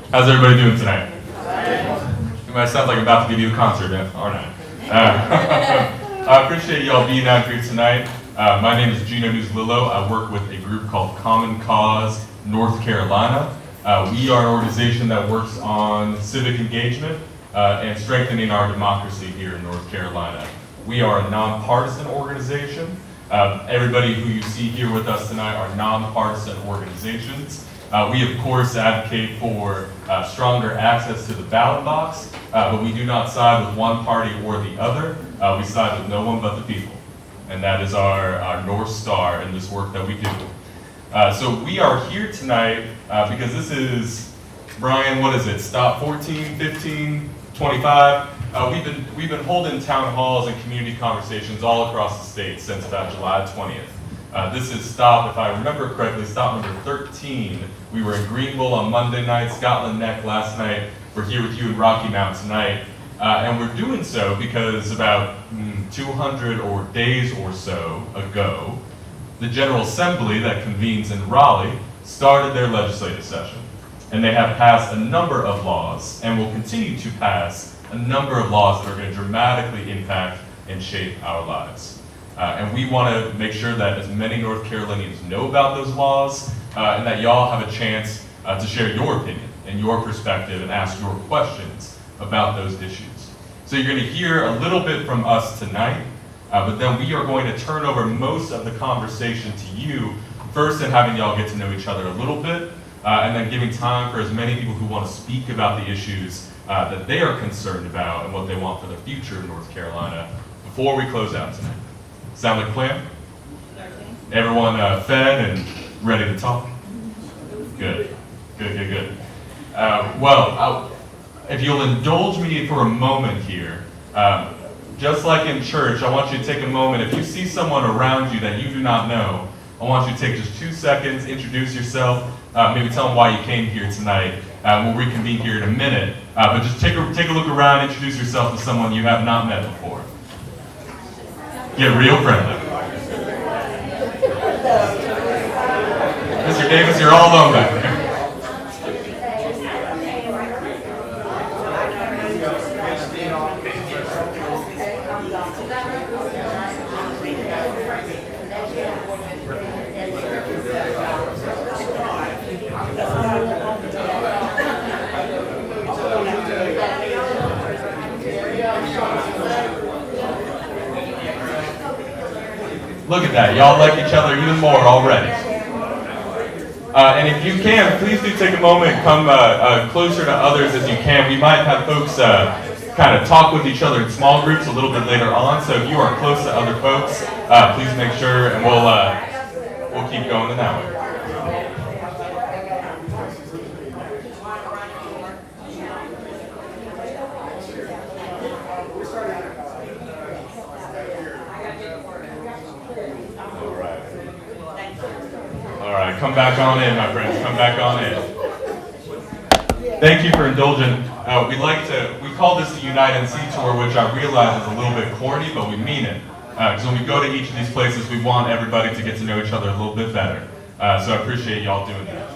How's everybody doing tonight? It might sound like I'm about to give you a concert, aren't I? I appreciate y'all being out here tonight. My name is Gino Newslillo. I work with a group called Common Cause North Carolina. We are an organization that works on civic engagement and strengthening our democracy here in North Carolina. We are a nonpartisan organization. Everybody who you see here with us tonight are nonpartisan organizations. We, of course, advocate for stronger access to the ballot box, but we do not side with one party or the other. We side with no one but the people. And that is our North Star in this work that we do. So we are here tonight because this is, Brian, what is it, stop 14, 15, 25? We've been holding town halls and community conversations all across the state since about July 20th. This is stop, if I remember correctly, stop number 13. We were in Greenville on Monday night, Scotland Neck last night. We're here with you in Rocky Mount tonight. And we're doing so because about 200 days or so ago, the General Assembly that convenes in Raleigh started their legislative session. And they have passed a number of laws and will continue to pass a number of laws that are going to dramatically impact and shape our lives. And we want to make sure that as many North Carolinians know about those laws and that y'all have a chance to share your opinion and your perspective and ask your questions about those issues. So you're going to hear a little bit from us tonight, but then we are going to turn over most of the conversation to you, first in having y'all get to know each other a little bit, and then giving time for as many people who want to speak about the issues that they are concerned about and what they want for their future in North Carolina before we close out tonight. Sound like a plan? Everyone fed and ready to talk? Good. If you'll indulge me for a moment here, just like in church, I want you to take a moment. If you see someone around you that you do not know, I want you to take just 2 seconds, introduce yourself, maybe tell them why you came here tonight. We'll reconvene here in a minute, but just take a look around, introduce yourself to someone you have not met before. Get real friendly. Mr. Davis, you're all alone back there. Look at that, y'all like each other even more already. And if you can, please do take a moment and come closer to others as you can. We might have folks kind of talk with each other in small groups a little bit later on, so if you are close to other folks, please make sure, and we'll keep going in that way. Come back on in, my friends. Come back on in. Thank you for indulging. We call this the Unite NC Tour, which I realize is a little bit corny, but we mean it. Because when we go to each of these places, we want everybody to get to know each other a little bit better. So I appreciate y'all doing that.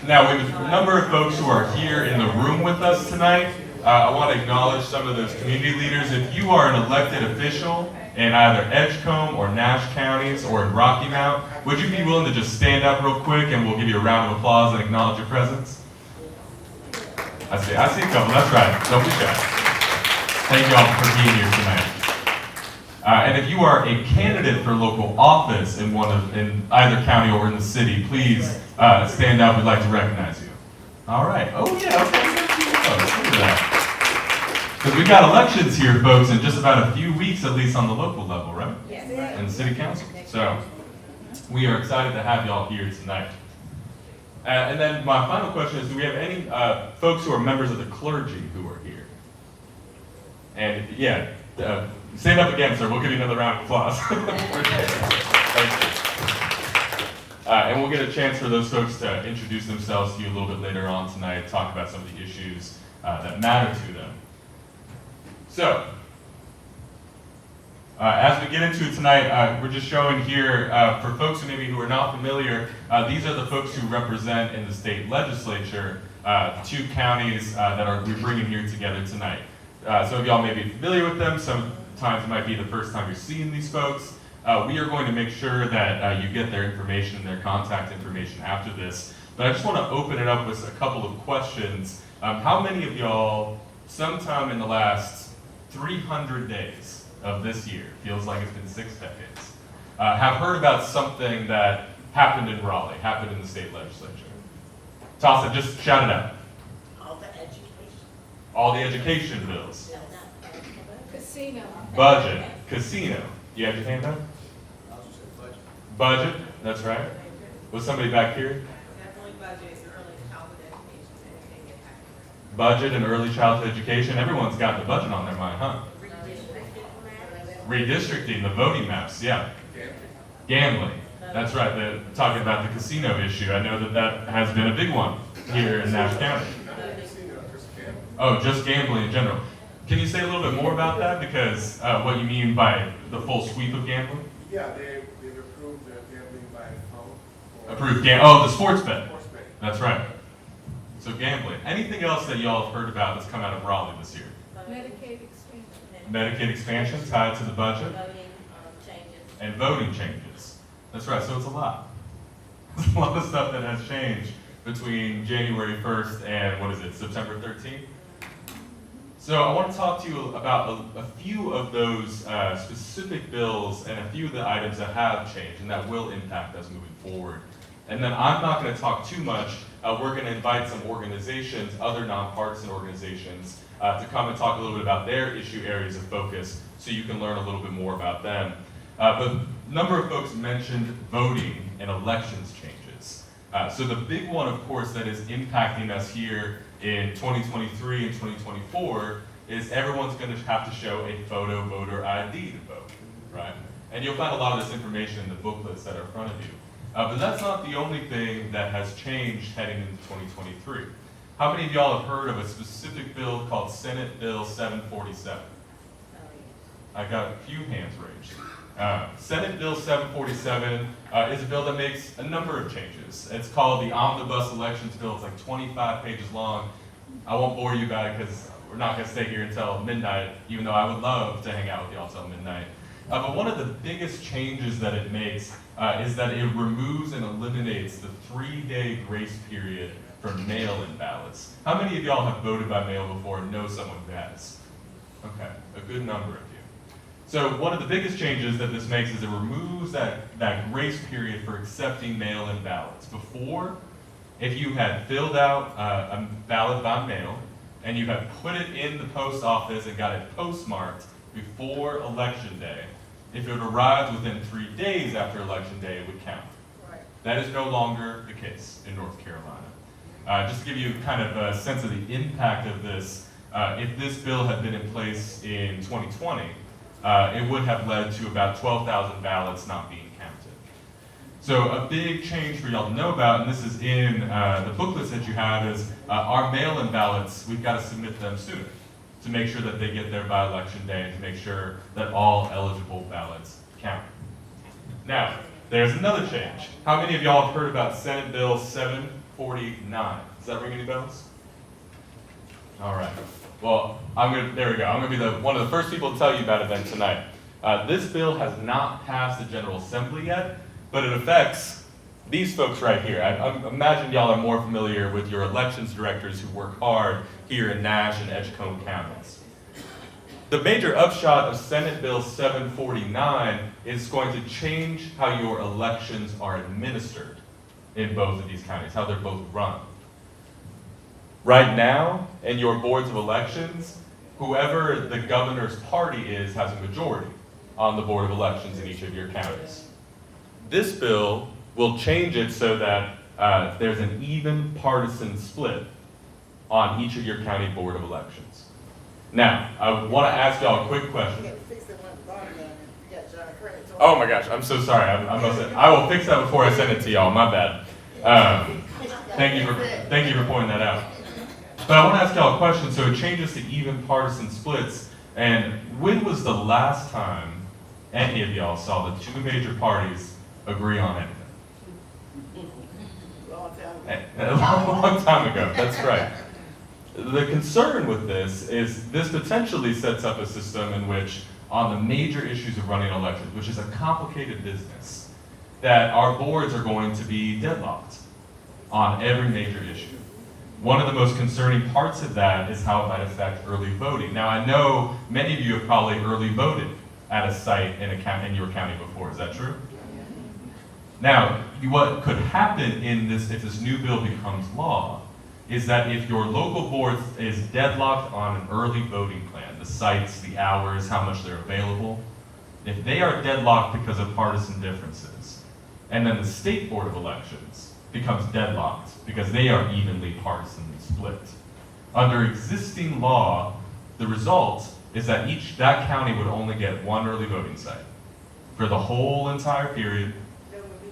Now, we have a number of folks who are here in the room with us tonight. I want to acknowledge some of those community leaders. If you are an elected official in either Edgecombe or Nash counties or in Rocky Mount, would you be willing to just stand up real quick and we'll give you a round of applause and acknowledge your presence? I see a couple, that's right, don't be shy. Thank you all for being here tonight. And if you are a candidate for local office in either county or in the city, please stand up, we'd like to recognize you. All right, oh yeah, okay, look at that. Because we've got elections here, folks, in just about a few weeks, at least on the local level, right? Yes. And the city council. So we are excited to have y'all here tonight. And then my final question is, do we have any folks who are members of the clergy who are here? And yeah, stand up again, sir. We'll give you another round of applause. Thank you. And we'll get a chance for those folks to introduce themselves to you a little bit later on tonight, talk about some of the issues that matter to them. So, As we get into it tonight, we're just showing here, for folks who are not familiar, these are the folks who represent in the state legislature, two counties that we're bringing here together tonight. Some of y'all may be familiar with them, sometimes it might be the first time you're seeing these folks. We are going to make sure that you get their information and their contact information after this. But I just want to open it up with a couple of questions. How many of y'all, sometime in the last 300 days of this year, feels like it's been 6 decades, have heard about something that happened in Raleigh, happened in the state legislature? Tassa, just shout it out. All the education. All the education bills. Casino. Budget, casino. You have your hand up? Budget, that's right. Was somebody back here? Definitely budget and early childhood education. Budget and early childhood education. Everyone's got the budget on their mind, huh? Redistricting, the voting maps, yeah. Gambling, that's right. Talking about the casino issue. I know that has been a big one here in Nash County. Oh, just gambling in general. Can you say a little bit more about that? Because what you mean by the full sweep of gambling? Yeah, they've approved gambling by phone. Approved the sports bet. Sports betting. That's right. So gambling. Anything else that y'all have heard about that's come out of Raleigh this year? Medicaid expansion. Medicaid expansion tied to the budget Voting changes. and voting changes. That's right, so it's a lot. It's a lot of stuff that has changed between January 1st and, September 13th? So I want to talk to you about a few of those specific bills and a few of the items that have changed and that will impact us moving forward. And then I'm not going to talk too much. We're going to invite some organizations, other nonpartisan organizations, to come and talk a little bit about their issue areas of focus so you can learn a little bit more about them. But a number of folks mentioned voting and elections changes. So the big one, of course, that is impacting us here in 2023 and 2024 is everyone's going to have to show a photo voter ID to vote, right? And you'll find a lot of this information in the booklets that are in front of you. But that's not the only thing that has changed heading into 2023. How many of y'all have heard of a specific bill called Senate Bill 747? I got a few hands raised. Senate Bill 747 is a bill that makes a number of changes. It's called the Omnibus Elections Bill. It's like 25 pages long. I won't bore you about it because we're not going to stay here until midnight, even though I would love to hang out with y'all until midnight. But one of the biggest changes that it makes is that it removes and eliminates the 3-day grace period for mail-in ballots. How many of y'all have voted by mail before and know someone who has? Okay, a good number of you. So one of the biggest changes that this makes is it removes that grace period for accepting mail-in ballots. Before, if you had filled out a ballot by mail and you had put it in the post office and got it postmarked before Election Day, if it arrived within 3 days after Election Day, it would count. Right. That is no longer the case in North Carolina. Just to give you kind of a sense of the impact of this, if this bill had been in place in 2020, it would have led to about 12,000 ballots not being counted. So a big change for y'all to know about, and this is in the booklets that you have, is our mail-in ballots, we've got to submit them sooner to make sure that they get there by Election Day and to make sure that all eligible ballots count. Now, there's another change. How many of y'all have heard about Senate Bill 749? Does that ring any bells? All right. Well, there we go. I'm going to be one of the first people to tell you about it then tonight. This bill has not passed the General Assembly yet, but it affects these folks right here. I imagine y'all are more familiar with your elections directors who work hard here in Nash and Edgecombe counties. The major upshot of Senate Bill 749 is going to change how your elections are administered in both of these counties, how they're both run. Right now, in your boards of elections, whoever the governor's party is has a majority on the board of elections in each of your counties. This bill will change it so that there's an even partisan split on each of your county board of elections. Now, I want to ask y'all a quick question. Oh my gosh, I'm so sorry. I will fix that before I send it to y'all. My bad. Thank you for pointing that out. But I want to ask y'all a question. So it changes to even partisan splits. And when was the last time any of y'all saw the two major parties agree on anything. A long time ago, that's right. The concern with this is this potentially sets up a system in which, on the major issues of running elections, which is a complicated business, that our boards are going to be deadlocked on every major issue. One of the most concerning parts of that is how it might affect early voting. Now, I know many of you have probably early voted at a site in your county before. Is that true? Now, what could happen if this new bill becomes law is that if your local board is deadlocked on an early voting plan, the sites, the hours, how much they're available, if they are deadlocked because of partisan differences, and then the state board of elections becomes deadlocked because they are evenly partisanly split, under existing law, the result is that that county would only get one early voting site for the whole entire period,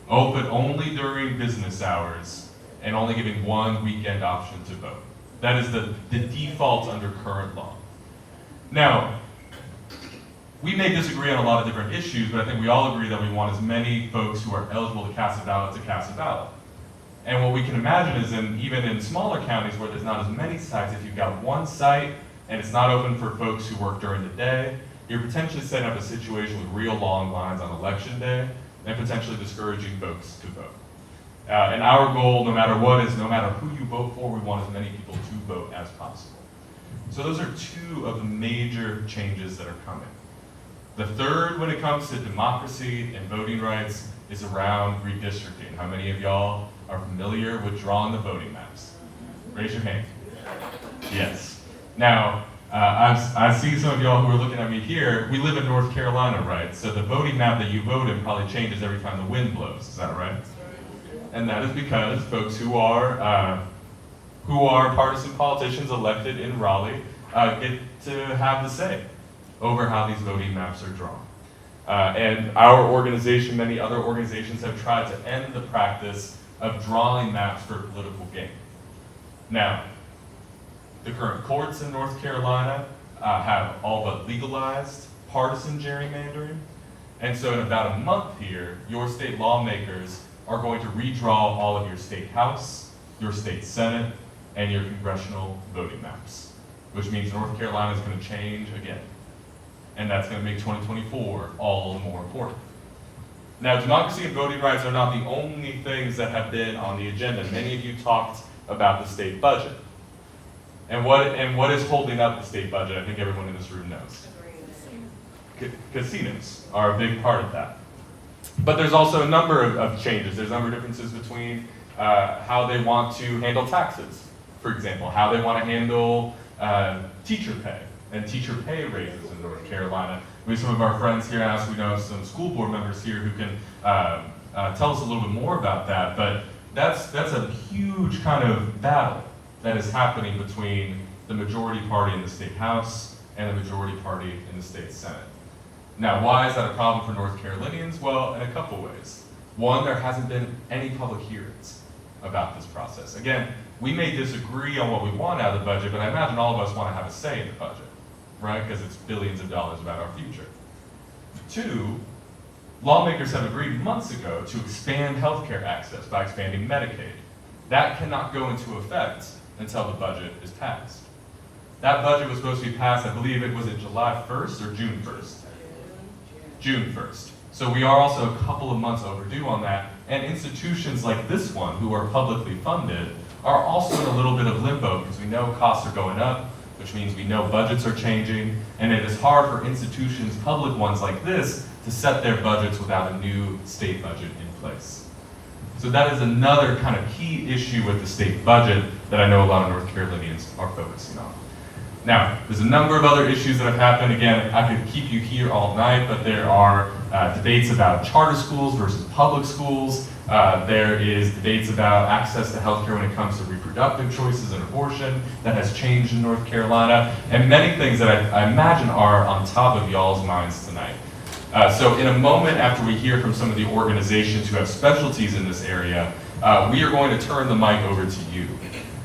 open only during business hours, and only giving one weekend option to vote. That is the default under current law. Now, we may disagree on a lot of different issues, but I think we all agree that we want as many folks who are eligible to cast a ballot to cast a ballot. And what we can imagine is even in smaller counties where there's not as many sites, if you've got one site and it's not open for folks who work during the day, you're potentially setting up a situation with real long lines on election day and potentially discouraging folks to vote. And our goal, no matter what, is no matter who you vote for, we want as many people to vote as possible. So those are two of the major changes that are coming. The third, when it comes to democracy and voting rights, is around redistricting. How many of y'all are familiar with drawing the voting maps? Raise your hand. Yes. Now, I see some of y'all who are looking at me here. We live in North Carolina, right? So the voting map that you vote in probably changes every time the wind blows. Is that right? And that is because folks who are partisan politicians elected in Raleigh get to have the say over how these voting maps are drawn. And our organization, many other organizations, have tried to end the practice of drawing maps for political gain. Now, the current courts in North Carolina have all but legalized partisan gerrymandering. And so in about a month here, your state lawmakers are going to redraw all of your state house, your state senate, and your congressional voting maps, which means North Carolina is going to change again. And that's going to make 2024 all the more important. Now, democracy and voting rights are not the only things that have been on the agenda. Many of you talked about the state budget. And what is holding up the state budget? I think everyone in this room knows. Casinos are a big part of that. But there's also a number of changes. There's a number of differences between how they want to handle taxes, for example, how they want to handle teacher pay and teacher pay raises in North Carolina. We have some of our friends here, we know some school board members here who can tell us a little bit more about that, but that's a huge kind of battle that is happening between the majority party in the state house and the majority party in the state senate. Now, why is that a problem for North Carolinians? Well, in a couple ways. One, there hasn't been any public hearings about this process. Again, we may disagree on what we want out of the budget, but I imagine all of us want to have a say in the budget, right? Because it's billions of dollars about our future. Two, lawmakers have agreed months ago to expand healthcare access by expanding Medicaid. That cannot go into effect until the budget is passed. That budget was supposed to be passed, I believe it was July 1st or June 1st? June 1st. So we are also a couple of months overdue on that, and institutions like this one, who are publicly funded, are also in a little bit of limbo because we know costs are going up, which means we know budgets are changing, and it is hard for institutions, public ones like this, to set their budgets without a new state budget in place. So that is another kind of key issue with the state budget that I know a lot of North Carolinians are focusing on. Now, there's a number of other issues that have happened. Again, I could keep you here all night, but there are debates about charter schools versus public schools. There is debates about access to healthcare when it comes to reproductive choices and abortion that has changed in North Carolina, and many things that I imagine are on top of y'all's minds tonight. So in a moment after we hear from some of the organizations who have specialties in this area, we are going to turn the mic over to you.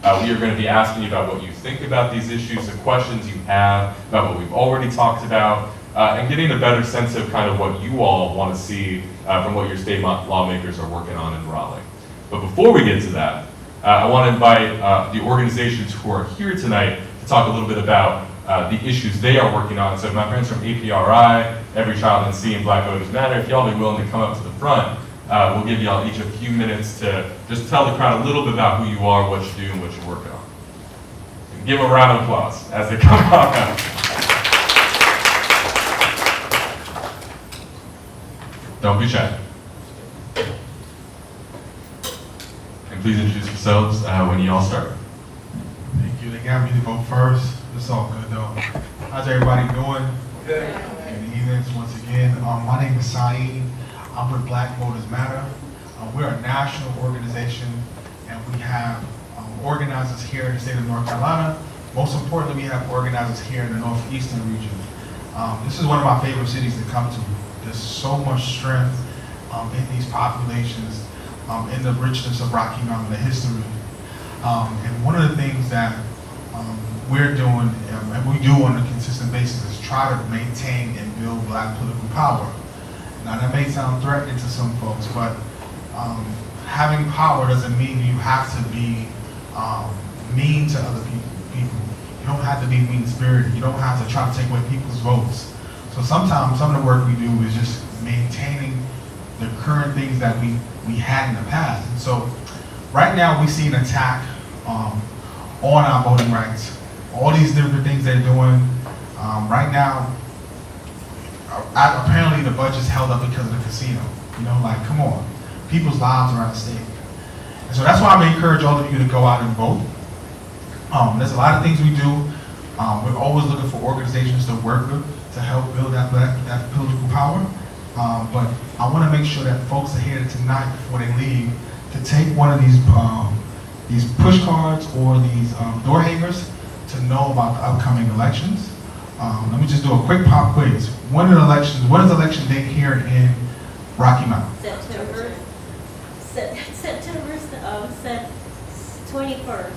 We are going to be asking you about what you think about these issues, the questions you have about what we've already talked about, and getting a better sense of kind of what you all want to see from what your state lawmakers are working on in Raleigh. But before we get to that, I want to invite the organizations who are here tonight to talk a little bit about the issues they are working on. So my friends from APRI, Every Child in Sea, and Black Voters Matter, if y'all be willing to come up to the front, we'll give y'all each a few minutes to just tell the crowd a little bit about who you are, what you do, and what you're working on. Give them a round of applause as they come on out. Don't be shy. And please introduce yourselves when you all start. Thank you. They got me to go first. It's all good though. How's everybody doing? Good. Good evening once again. My name is Saeed. I'm with Black Voters Matter. We're a national organization, and we have organizers here in the state of North Carolina. Most importantly, we have organizers here in the northeastern region. This is one of my favorite cities to come to. There's so much strength in these populations, in the richness of Rocky Mountain, the history. And one of the things that we're doing, and we do on a consistent basis, is try to maintain and build Black political power. Now that may sound threatening to some folks, but having power doesn't mean you have to be mean to other people. You don't have to be mean-spirited. You don't have to try to take away people's votes. So sometimes some of the work we do is just maintaining the current things that we had in the past. And so right now we see an attack on our voting rights. All these different things they're doing. Right now, apparently the budget's held up because of the casino. You know, like, come on. People's lives are at stake. And so that's why I'm going to encourage all of you to go out and vote. There's a lot of things we do. We're always looking for organizations to work with to help build that political power. But I want to make sure that folks are here tonight before they leave to take one of these push cards or these door hangers to know about the upcoming elections. Let me just do a quick pop quiz. When is election day here in Rocky Mountain? September 21st.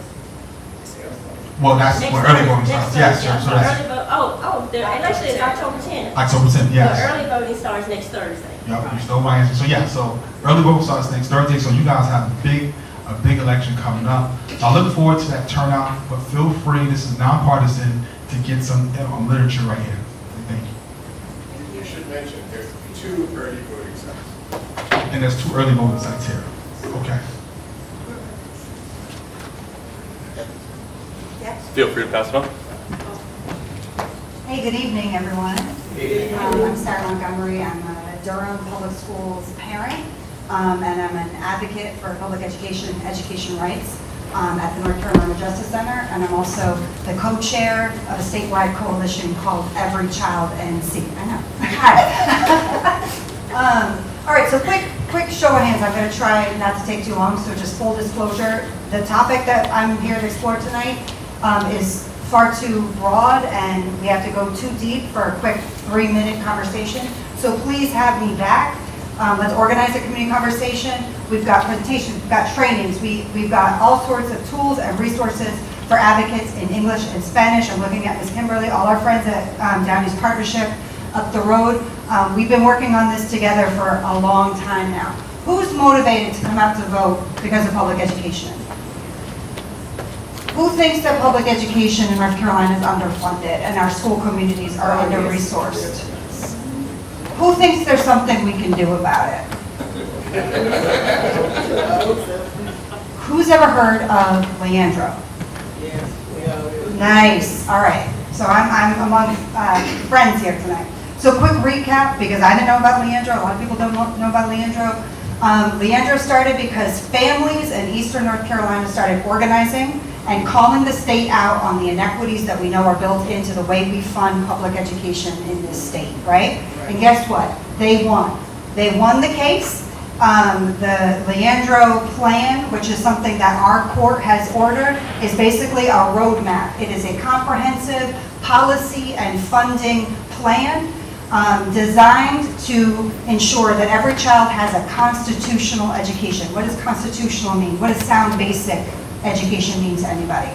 Well, that's Next when early Thursday, voting starts. Yes, yeah, so that's early vote. The election is October 10th. October 10th, yes. So early voting starts next Thursday. Yep, you stole my answer. So yeah, so early vote starts next Thursday. So you guys have a big election coming up. So I look forward to that turnout. But feel free, this is nonpartisan, to get some literature right here. Thank you. You should mention there's 2 early voting sites. And there's 2 early voting sites here. Okay. Feel free to pass it on. Hey, good evening, everyone. I'm Sarah Montgomery. I'm a Durham Public Schools parent, and I'm an advocate for public education and education rights at the North Carolina Justice Center, and I'm also the co-chair of a statewide coalition called Every Child in Sea. I know. All right, so quick show of hands. I'm going to try not to take too long, so just full disclosure. The topic that I'm here to explore tonight is far too broad, and we have to go too deep for a quick 3-minute conversation. So please have me back. Let's organize a community conversation. We've got presentations, we've got trainings, we've got all sorts of tools and resources for advocates in English and Spanish. I'm looking at Ms. Kimberly, all our friends at Downey's Partnership up the road. We've been working on this together for a long time now. Who's motivated to come out to vote because of public education? Who thinks that public education in North Carolina is underfunded and our school communities are under-resourced? Who thinks there's something we can do about it? Who's ever heard of Leandro? Yes. Nice. All right. So I'm among friends here tonight. So quick recap, because I didn't know about Leandro. A lot of people don't know about Leandro. Leandro started because families in Eastern North Carolina started organizing and calling the state out on the inequities that we know are built into the way we fund public education in this state, right? And guess what? They won. They won the case. The Leandro plan, which is something that our court has ordered, is basically a roadmap. It is a comprehensive policy and funding plan designed to ensure that every child has a constitutional education. What does constitutional mean? What does sound basic education mean to anybody?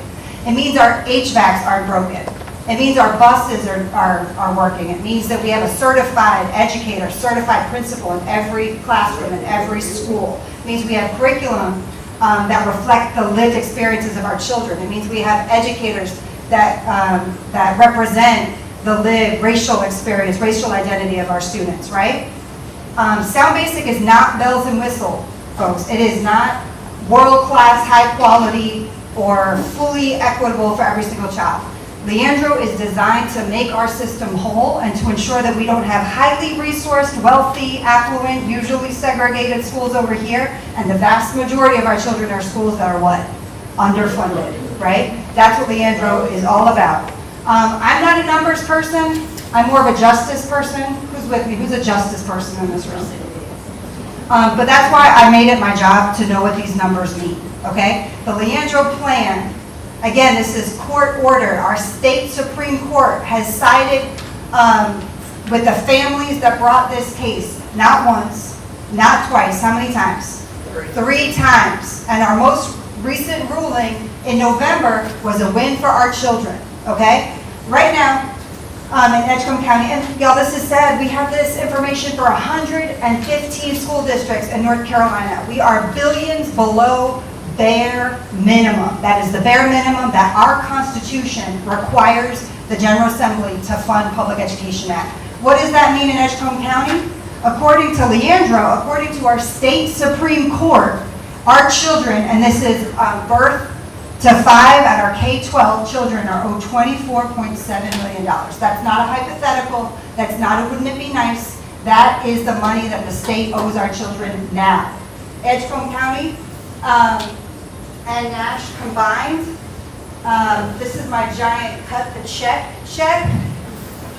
It means our HVACs aren't broken. It means our buses are working. It means that we have a certified educator, certified principal in every classroom, in every school. It means we have curriculum that reflect the lived experiences of our children. It means we have educators that represent the lived racial experience, racial identity of our students, right? Sound Basic is not bells and whistles, folks. It is not world-class, high-quality, or fully equitable for every single child. Leandro is designed to make our system whole and to ensure that we don't have highly resourced, wealthy, affluent, usually segregated schools over here, and the vast majority of our children are schools that are what? Underfunded, right? That's what Leandro is all about. I'm not a numbers person. I'm more of a justice person. Who's with me? Who's a justice person in this room? But that's why I made it my job to know what these numbers mean, okay? The Leandro plan, again, this is court ordered. Our state Supreme Court has sided with the families that brought this case, not once, not twice. How many times? Three times. And our most recent ruling in November was a win for our children, okay? Right now, in Edgecombe County, and y'all, this is sad, we have this information for 115 school districts in North Carolina. We are billions below bare minimum. That is the bare minimum that our Constitution requires the General Assembly to fund public education at. What does that mean in Edgecombe County? According to Leandro, according to our state Supreme Court, our children, and this is birth to 5 at our K-12 children, are owed $24.7 million. That's not a hypothetical. That's not a wouldn't it be nice. That is the money that the state owes our children now. Edgecombe County and Nash combined, this is my giant cut the check.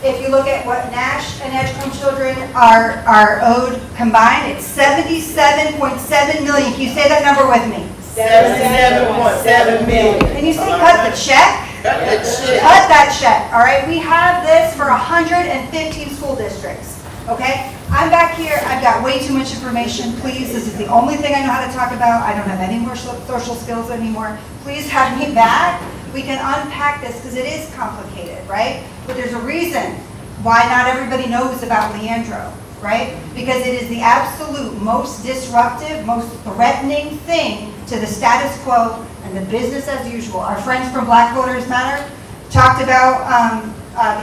If you look at what Nash and Edgecombe children are owed combined, it's $77.7 million. Can you say that number with me? 77.7 million. Can you say cut the check? Cut that check, all right? We have this for 115 school districts, okay? I'm back here, I've got way too much information. Please, this is the only thing I know how to talk about. I don't have any more social skills anymore. Please have me back. We can unpack this because it is complicated, right? But there's a reason why not everybody knows about Leandro, right? Because it is the absolute most disruptive, most threatening thing to the status quo and the business as usual. Our friends from Black Voters Matter talked about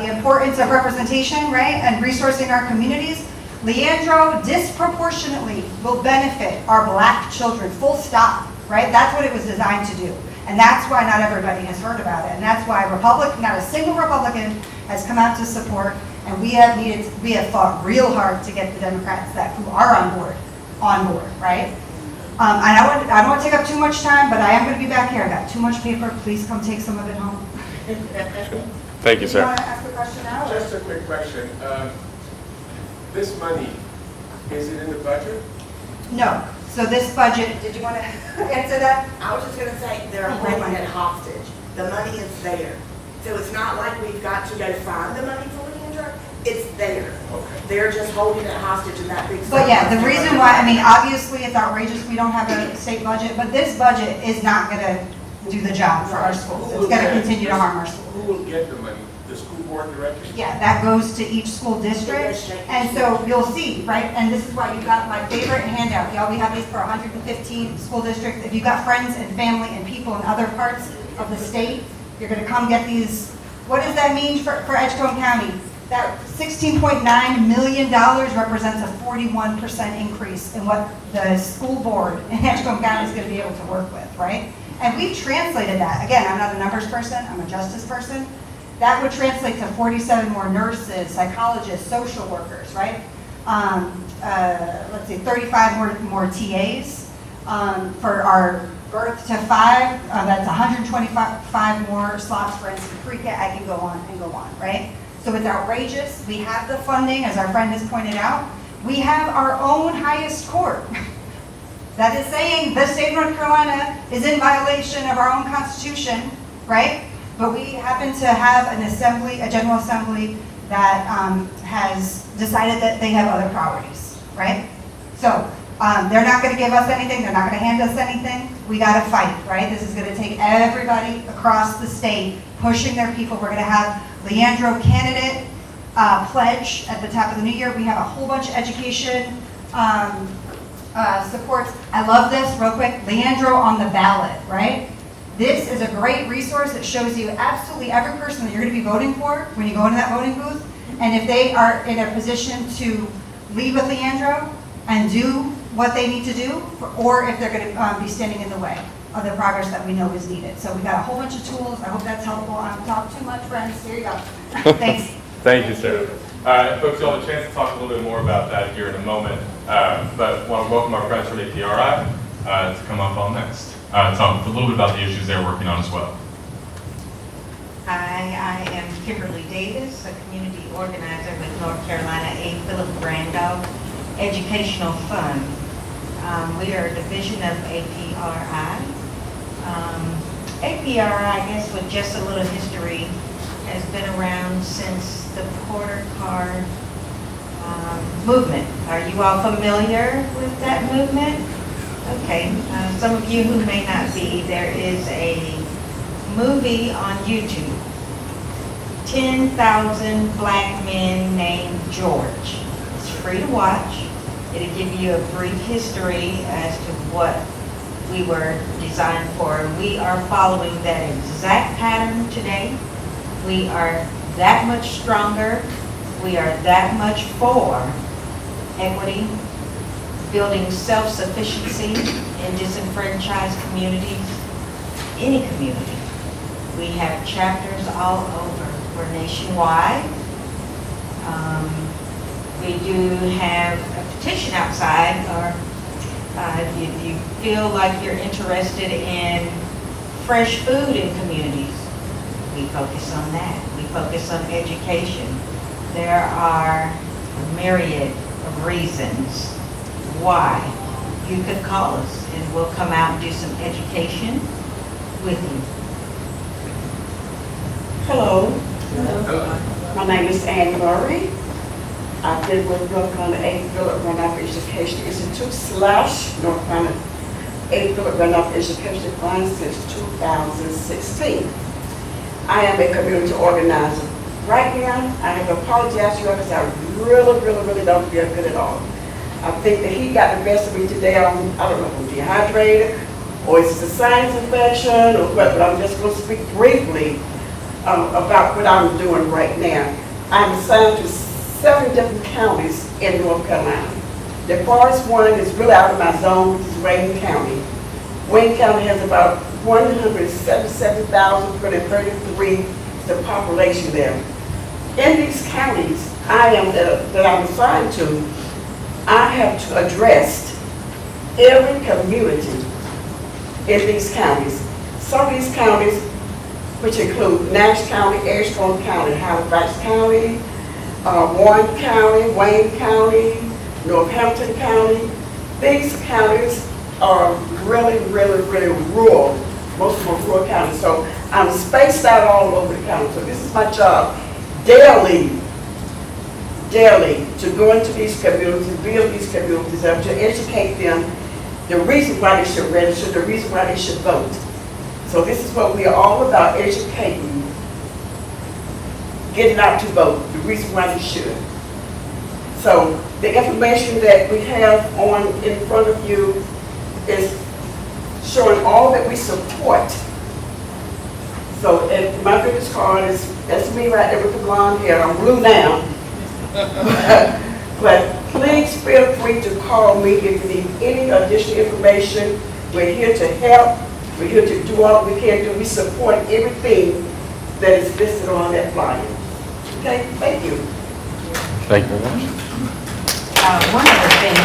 the importance of representation, right? And resourcing our communities. Leandro disproportionately will benefit our black children, full stop, right? That's what it was designed to do. And that's why not everybody has heard about it. And that's why not a single Republican has come out to support. And we have fought real hard to get the Democrats who are on board, right? And I don't want to take up too much time, but I am going to be back here. I got too much paper. Please come take some of it home. Thank you, You sir. want to ask a question now? or- Just a quick question. This money, is it in the budget? No. So this budget, did you want to answer that? I was just gonna say, they're holding it hostage. The money is there. So it's not like we've got to go find the money for Leandro. It's there. Okay. They're just holding it hostage in that big. But yeah, the reason why, I mean, obviously it's outrageous we don't have a state budget, but this budget is not going to do the job for our schools. It's going to continue to harm our schools. Who will get the money? The school board directly? Yeah, that goes to each school district. And so you'll see, right? And this is why you got my favorite handout. Y'all, we have these for 115 school districts. If you've got friends and family and people in other parts of the state, you're going to come get these. What does that mean for Edgecombe County? That $16.9 million represents a 41% increase in what the school board in Edgecombe County is going to be able to work with, right? And we've translated that. Again, I'm not a numbers person, I'm a justice person. That would translate to 47 more nurses, psychologists, social workers, right? Let's see, 35 more TAs for our birth to 5. That's 125 more slots for instant pre-K. I can go on and go on, right? So it's outrageous. We have the funding, as our friend has pointed out. We have our own highest court. That is saying the state of North Carolina is in violation of our own Constitution, right? But we happen to have an assembly, a General Assembly, that has decided that they have other priorities, right? So they're not going to give us anything. They're not going to hand us anything. we got to fight, right? This is going to take everybody across the state pushing their people. We're going to have Leandro candidate pledge at the top of the new year. We have a whole bunch of education supports. I love this, real quick, Leandro on the ballot, right? This is a great resource that shows you absolutely every person that you're going to be voting for when you go into that voting booth. And if they are in a position to lead with Leandro and do what they need to do, or if they're going to be standing in the way of the progress that we know is needed. So we got a whole bunch of tools. I hope that's helpful. I've talked too much, friends. Here you go. Thanks. Thank you, Sarah. Folks, you'll have a chance to talk a little bit more about that here in a moment, but want to welcome our friends from APRI to come up on next. Talk a little bit about the issues they're working on as well. Hi, I am Kimberly Davis, a community organizer with North Carolina A. Philip Randolph Educational Fund. We are a division of APRI. APRI, I guess with just a little history, has been around since the Porter Card movement. Are you all familiar with that movement? Okay, some of you who may not be, there is a movie on YouTube, 10,000 Black Men Named George. It's free to watch. It'll give you a brief history as to what we were designed for. We are following that exact pattern today. We are that much stronger. We are that much for equity, building self-sufficiency in disenfranchised communities, any community. We have chapters all over. We're nationwide. We do have a petition outside, or if you feel like you're interested in fresh food in communities, we focus on that. We focus on education. There are a myriad of reasons why you could call us, and we'll come out and do some education with you. Hello. My name is Anne Murray. I've been with North Carolina A. Philip Randolph Education Institute / North Carolina A. Philip Randolph Education Fund since 2016. I am a community organizer. Right now, I have to apologize to you because I really don't feel good at all. I think that he got the best of me today. I don't know if I'm dehydrated or it's a sinus infection or what, but I'm just going to speak briefly about what I'm doing right now. I'm assigned to 7 different counties in North Carolina. The farthest one is really out of my zone, which is Wayne County. Wayne County has about 177,333 the population there. In these counties that I'm assigned to, I have to address every community in these counties. Some of these counties, which include Nash County, Edgecombe County, Halifax County, Warren County, Wayne County, Northampton County. These counties are really rural. Most of them are rural counties. So I'm spaced out all over the county. So this is my job daily to go into these communities, build these communities up, to educate them the reason why they should register, the reason why they should vote. So this is what we are all about, educating, getting out to vote, the reason why they should. So the information that we have in front of you is showing all that we support. So and my business card that's me right there with the blonde hair. I'm blue now. But please feel free to call me if you need any additional information. We're here to help. We're here to do all we can do. We support everything that is listed on that flyer. Okay, thank you. Thank you very much. One other thing,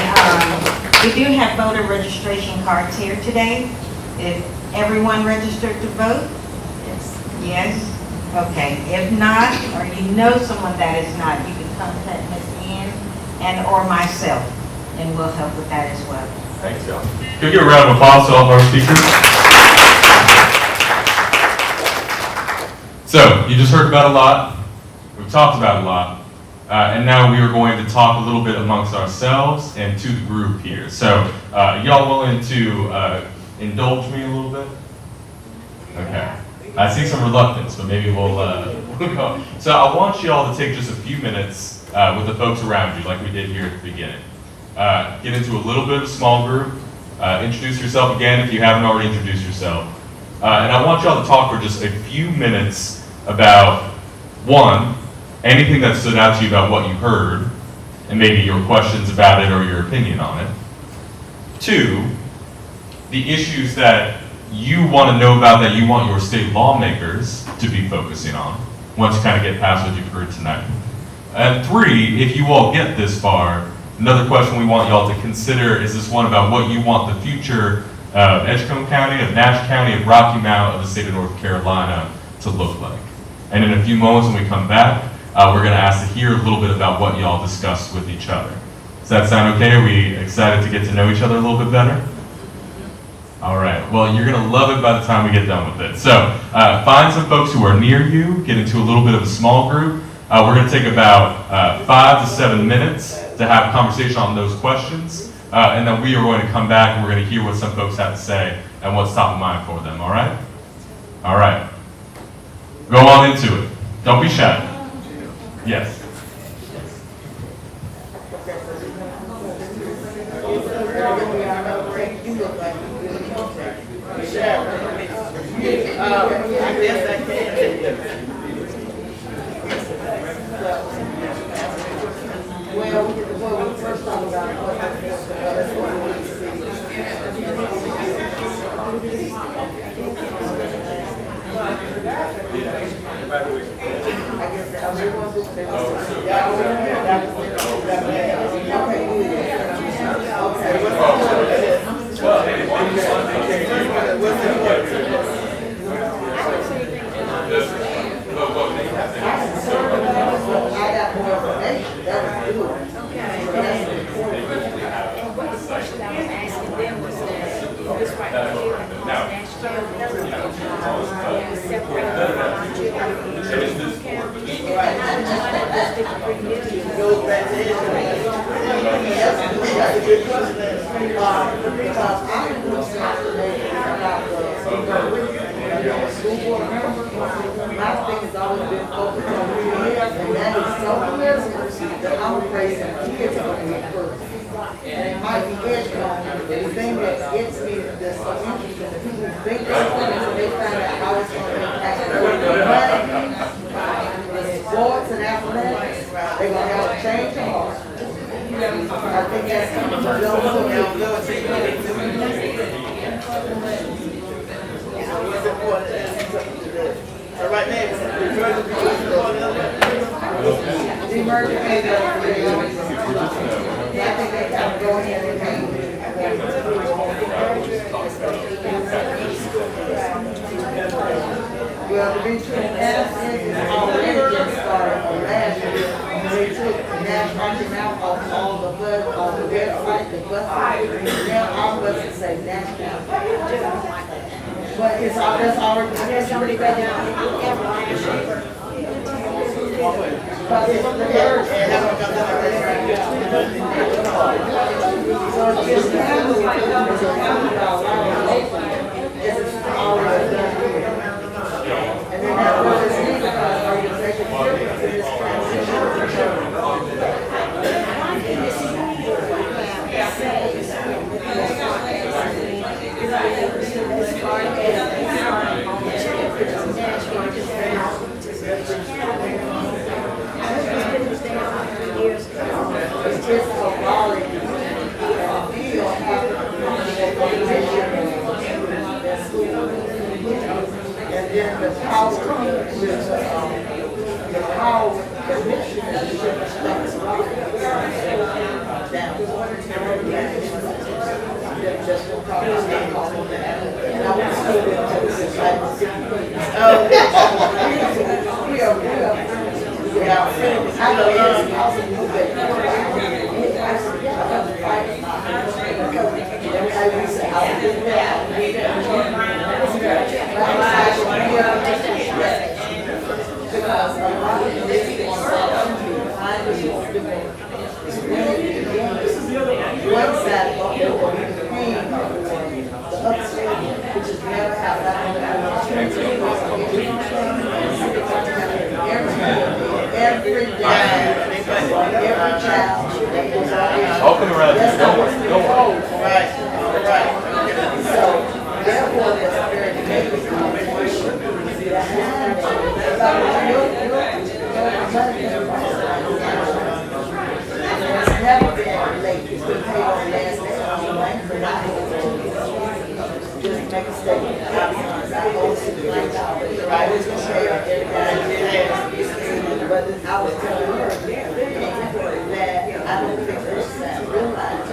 we do have voter registration cards here today. Is everyone registered to vote? Yes? Okay. If not, or you know someone that is not, you can contact Ms. Ann or myself, and we'll help with that as well. Thanks, y'all. Can we give a round of applause to all of our speakers? So, you just heard about a lot. We've talked about a lot. And now we are going to talk a little bit amongst ourselves and to the group here. So, y'all willing to indulge me a little bit? Okay. I see some reluctance, but maybe we'll go. So I want you all to take just a few minutes with the folks around you, like we did here at the beginning. Get into a little bit of a small group. Introduce yourself again if you haven't already introduced yourself. And I want y'all to talk for just a few minutes about, one, anything that stood out to you about what you heard, and maybe your questions about it or your opinion on it. Two, the issues that you want to know about that you want your state lawmakers to be focusing on once you kind of get past what you've heard tonight. And three, if you all get this far, another question we want y'all to consider is this one about what you want the future of Edgecombe County, of Nash County, of Rocky Mount, of the state of North Carolina to look like. And in a few moments when we come back, we're going to ask to hear a little bit about what y'all discussed with each other. Does that sound okay? Are we excited to get to know each other a little bit better? All right, well, you're gonna love it by the time we get done with it. So find some folks who are near you, get into a little bit of a small group. We're gonna take about 5 to 7 minutes to have a conversation on those questions. And then we are going to come back and we're gonna hear what some folks have to say and what's top of mind for them, all right? All right, go on into it. Don't be shy. Yes. I guess I can. Well, when we first talked about what my thing has always been focused on careers, and that is so clear that I'm afraid that kids are going to be first. And it might be Edgecombe, the thing that gets me that's so interesting, the people who think they're going to, they find out how it's going to impact their money, the sports and athletics, they're going to have to change their heart. I think that's so right now, the merger and I think they got to go ahead and well, to be true, Madison is already just started from last year. They took Nash Rocky Mount off all the bus, on the website, the buses. Now our buses say Nash County. But it's all, that's already been down. But it's the merge. So it's just already done here. And then that was just me because organization difference in this transition. It's just so boring. And feel and then the power with the power commissionership stuff down. Just to talk about that. And I want to go into the society. I know it's possible, because a lot of this is one side of the pain for the upstairs every day, for every child. I'll come around. That's Don't how worry. it's Don't worry. right, right. So, therefore, there's a very heavy competition behind it. It's never been late, it's been paid on last day, I'm waiting for that. Just make a statement, I owe $69, I was gonna pay her every day. But I was telling her that I don't think there's that realize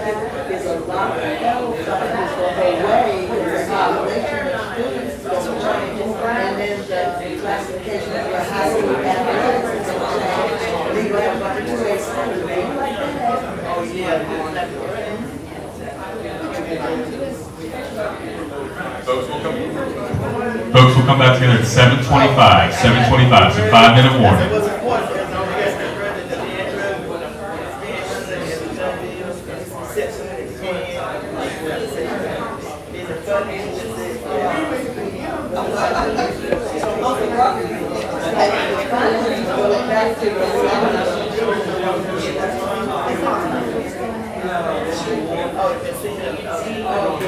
there's a lot of health funds will go away with the population of students will change. And then the classification of the high school athletics will change. Then you have a two way standard, things like that. Oh, yeah. Folks will come back together at 7:25. 7:25. So 5-minute warning.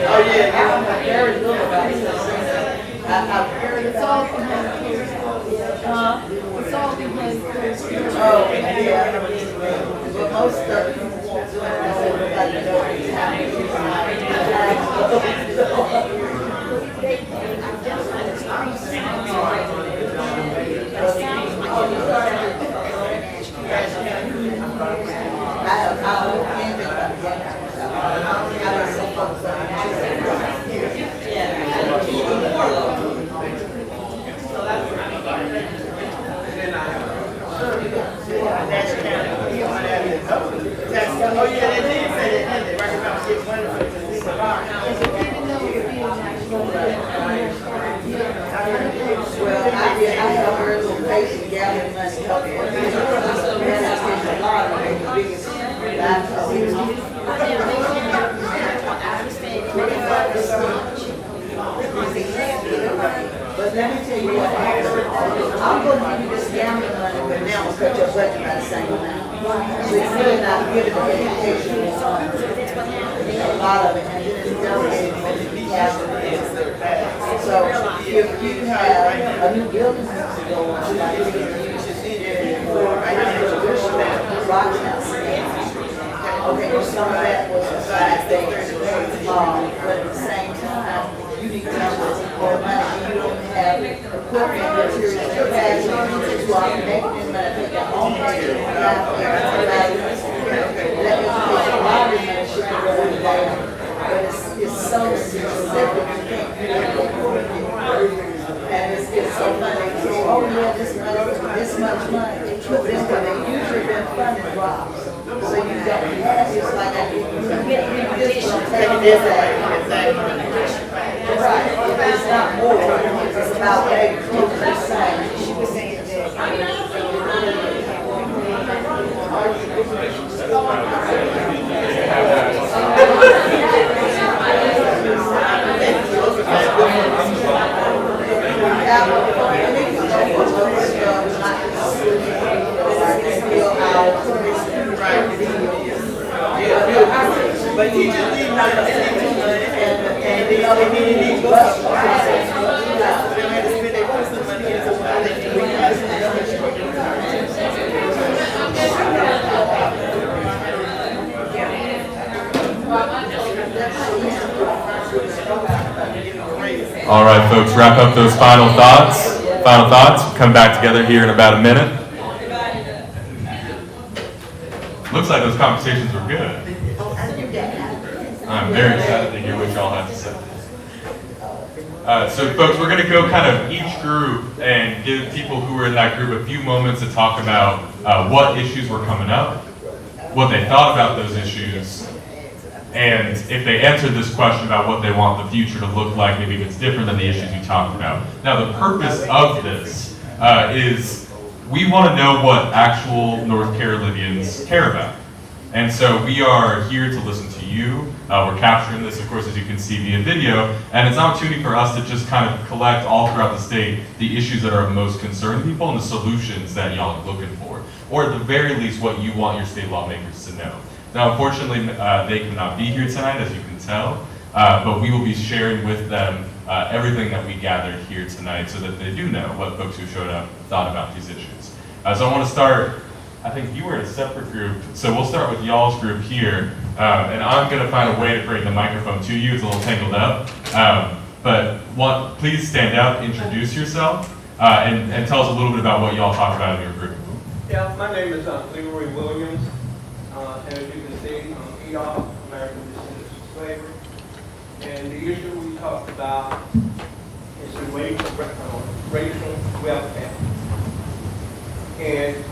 Oh, yeah, I'm very good about it. It's all behind closed doors. It's all behind closed doors. Oh, yeah. But most of the people won't do it unless everybody knows it's Oh, yeah, they did say that, didn't they? Right about to get money for the police department. Well, I have heard some patient gathering money helping. That takes a lot to make the biggest But let me tell you what happened. I'm going to give you this gambling money, but now we'll cut your budget by the same amount. So it's really not giving the education a lot of it, and then it's delegated to the capital. So if you have a new building needs to go on, like Rock House. Okay, well, some of that was a side thing, but at the same time, you need to have more money, you don't have equipment, materials, capacity, to our connecting, but I think that all money is out there. That education lottery should be going down, but it's so specific, you can't afford it. And it's so funny, oh yeah, this much money, but then when they usually been funded drops. So you don't have, it's like you get this one, take this out. Right, it's not more, it's about 8%. She was saying but teachers need money, and they know they need to bus. They don't have to spend their personal money, and so All right, folks, wrap up those final thoughts. Final thoughts. Come back together here in about a minute. Looks like those conversations were good. I'm very excited to hear what y'all have to say. So folks, we're going to go kind of each group and give people who were in that group a few moments to talk about what issues were coming up, what they thought about those issues, and if they answered this question about what they want the future to look like, maybe if it's different than the issues we talked about. Now, the purpose of this is we want to know what actual North Carolinians care about. And so we are here to listen to you. We're capturing this, of course, as you can see via video, and it's an opportunity for us to just kind of collect all throughout the state the issues that are of most concern to people and the solutions that y'all are looking for, or at the very least, what you want your state lawmakers to know. Now, unfortunately, they cannot be here tonight, as you can tell, but we will be sharing with them everything that we gathered here tonight so that they do know what folks who showed up thought about these issues. So I want to start, I think you were in a separate group, so we'll start with y'all's group here, and I'm going to find a way to bring the microphone to you. It's a little tangled up, but please stand up, introduce yourself, and tell us a little bit about what y'all talk about in your group. Yeah, my name is Leroy Williams, and as you can see, I'm EDOF, American Descendants of Slavery. And the issue we talked about is the racial welfare. And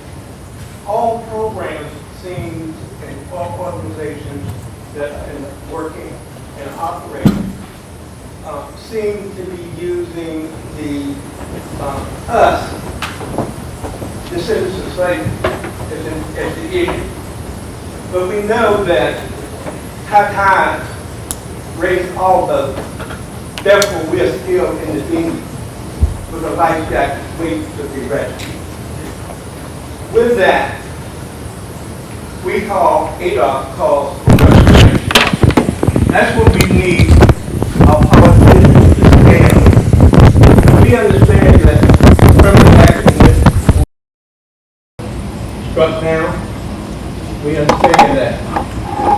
all programs seem, and all organizations that are working and operating seem to be using the us, descendants of slavery, as the issue. But we know that high times raise all boats. Therefore, we are still in the dinghy with a life jacket waiting to be rescued. With that, we call ADOS calls for restoration. That's what we need our politicians to scale. We understand that affirmative action is struck down. We understand that.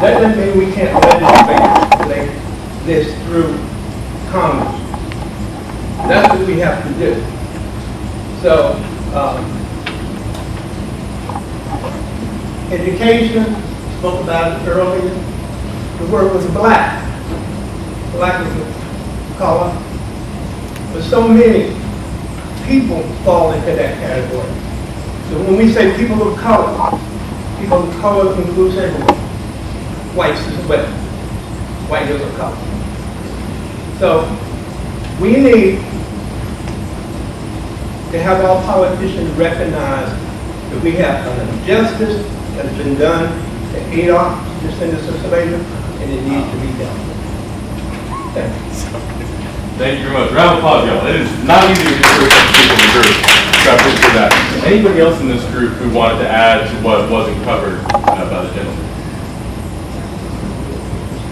That doesn't mean we can't legislate this through Congress. That's what we have to do. So, education, spoke about it earlier. The word was black. Black is a color. But so many people fall into that category. So when we say people of color includes everyone. Whites as well. White is a color. So we need to have our politicians recognize that we have an injustice that has been done to ADOS, descendants of slavery, and it needs to be done. Thank you. Thank you very much. Round of applause, y'all. It is not easy to get through such people in the group. So I appreciate that. Anybody else in this group who wanted to add to what wasn't covered by the gentleman?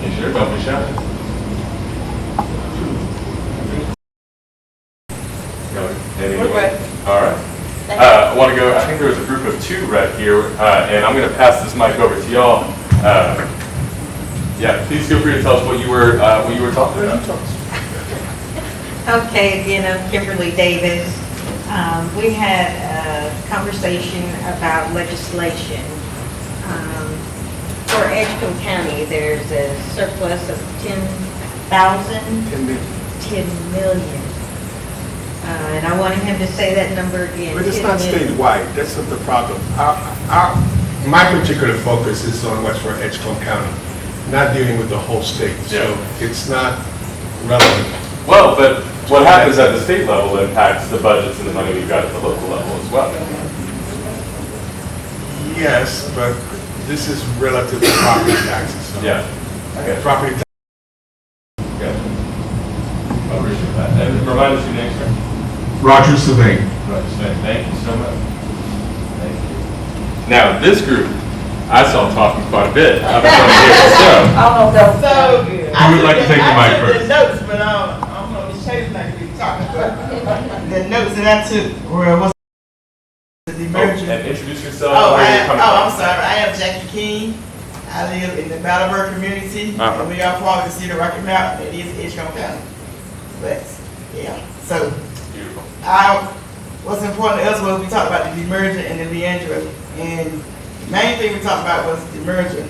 You sure? Don't be shy. All right. I want to go, I think there was a group of two right here, and I'm going to pass this mic over to y'all. Yeah, please feel free to tell us what you were talking about. Okay, again, I'm Kimberly Davis. We had a conversation about legislation. For Edgecombe County, there's a surplus of 10 million. And I wanted him to say that number again. But it's not statewide. That's not the problem. My particular focus is on what's for Edgecombe County, not dealing with the whole state. So it's not relevant. Well, but what happens at the state level impacts the budgets and the money we've got at the local level as well. Yes, but this is relative to property taxes. So Yeah. Okay. property taxes. Okay. I appreciate that. And remind us your name, sir. Roger Sylvain. Roger Smith. Thank you so much. Thank you. Now, this group, I saw talking quite a bit. I've been trying to hear this stuff. I don't know. So Who would like to take the mic I first? took the notes, but I don't know if Chase might be talking about the notes that I took were was the emergency. And introduce yourself. Oh, where you're coming I'm from. sorry. I am Jackie King. I live in the Brattleboro community, and we are part of the city of Rocky Mountain. It is Edgecombe County. But yeah, so Beautiful. what's important to us was we talked about the demerger and the Leandro, and the main thing we talked about was the merger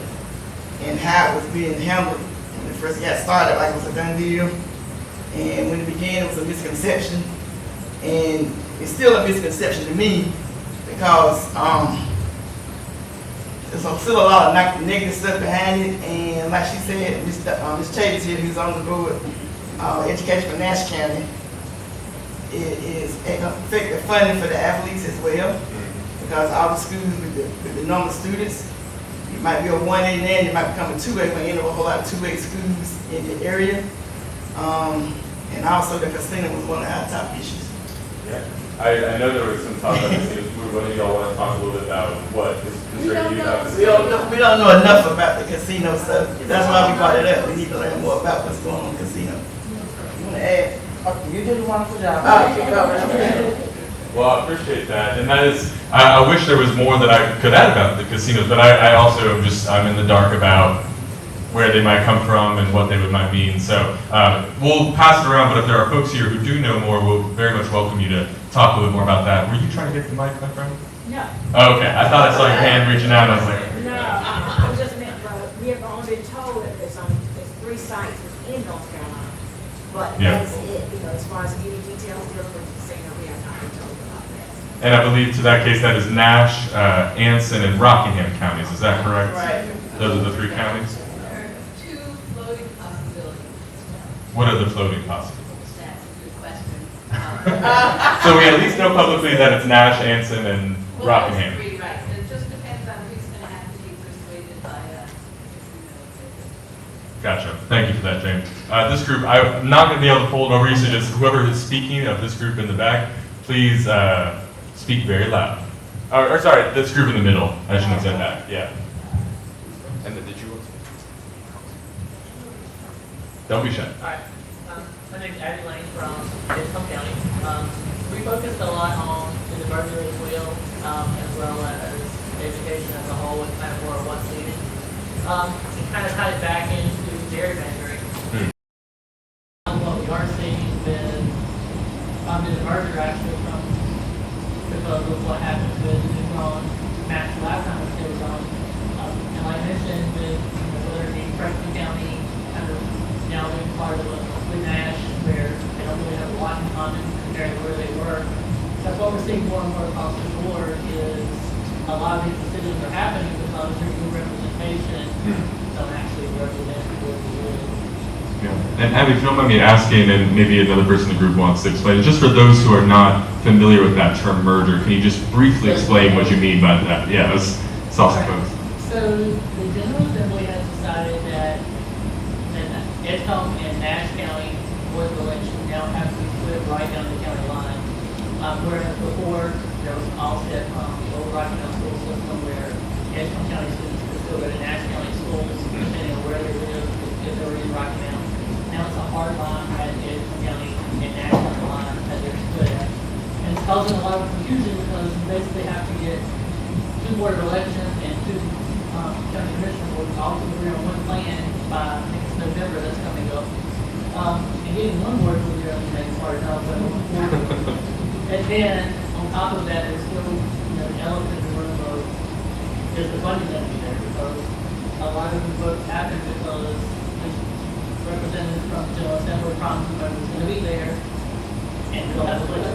and how it was being handled. When it first got started, like it was a done deal, and when it began, it was a misconception, and it's still a misconception to me because there's still a lot of negative stuff behind it, and like she said, Ms. Chase here, who's on the board, Education for Nash County, it is affect the funding for the athletes as well, because all the schools with the normal students, It might be a 1A land, it might become a 2A when you know a whole lot of 2A schools in the area. And also the casino was one of our top issues. Yeah. I know there was some talk about casinos. One of y'all want to talk a little bit about what is concerning you about We don't know enough about the casino, so that's why we brought it up. We need to learn more about what's going on in the casino. You want to add? You did a wonderful job. Well, I appreciate that, and that is, I wish there was more that I could add about the casinos, but I also am I'm in the dark about where they might come from and what they might mean. So we'll pass it around, but if there are folks here who do know more, we'll very much welcome you to talk a little bit more about that. Were you trying to get the mic, my friend? No. Oh, okay, I thought I saw your hand reaching out, and I was like, No, I just meant, we have only been told that there's 3 sites in North Carolina. But Yeah. that's it, as far as any details dealing with the casino, we have not been told about that. and I believe to that case that is Nash, Anson, and Rockingham counties, is that correct? Right. Those are the 3 counties? There are 2 floating possibilities. What are the floating possibilities? That's a good question. So we at least know publicly that it's Nash, Anson, and Rockingham. Right, it just depends on who's going to have to be persuaded by us. Gotcha. Thank you for that, James. This group, I'm not going to be able to pull it over you, so just whoever is speaking of this group in the back, please speak very loud. Or sorry, this group in the middle. I shouldn't have said that. Yeah. And then did you want to? Don't be shy. Hi, my name is Abby Lane from Edgecombe County. We focused a lot on the diversity as well, as well as education as a whole and kind of more what's needed. And kind of tied it back into gerrymandering. What we are seeing is the merger actually from because of what happened with the New Ron match last time it was on. And like I mentioned, with whether it be Preston County kind of now being part of with Nash, where they don't really have a lot in common compared to where they were. That's what we're seeing more and more across the board is a lot of these decisions are happening because there's new representation don't actually represent what we live. Yeah. And Abby, if you don't mind me asking, and maybe another person in the group wants to explain, just for those who are not familiar with that term merger, can you just briefly explain what you mean by that? Yeah, it's awesome, folks. So the General Assembly has decided that Edgecombe and Nash County Board of Elections now have to be split right down the county line. Whereas before, there was an offset from the old Rocky Mountain school system where Edgecombe County students could still go to Nash County schools depending on where they live, if they were in Rocky Mountain. Now it's a hard line at Edgecombe County and Nash County line that they're split at. And it's causing a lot of confusion because you basically have to get 2 Board of Elections and 2 county commissioner boards all to agree on one plan by, I think it's November that's coming up. And getting one board will be really makes hard enough, but and then on top of that, there's still, the elephant in the room of is the funding that be there because a lot of the votes happen because the representatives from the General Assembly promised whoever was going to be there, and we don't have a budget.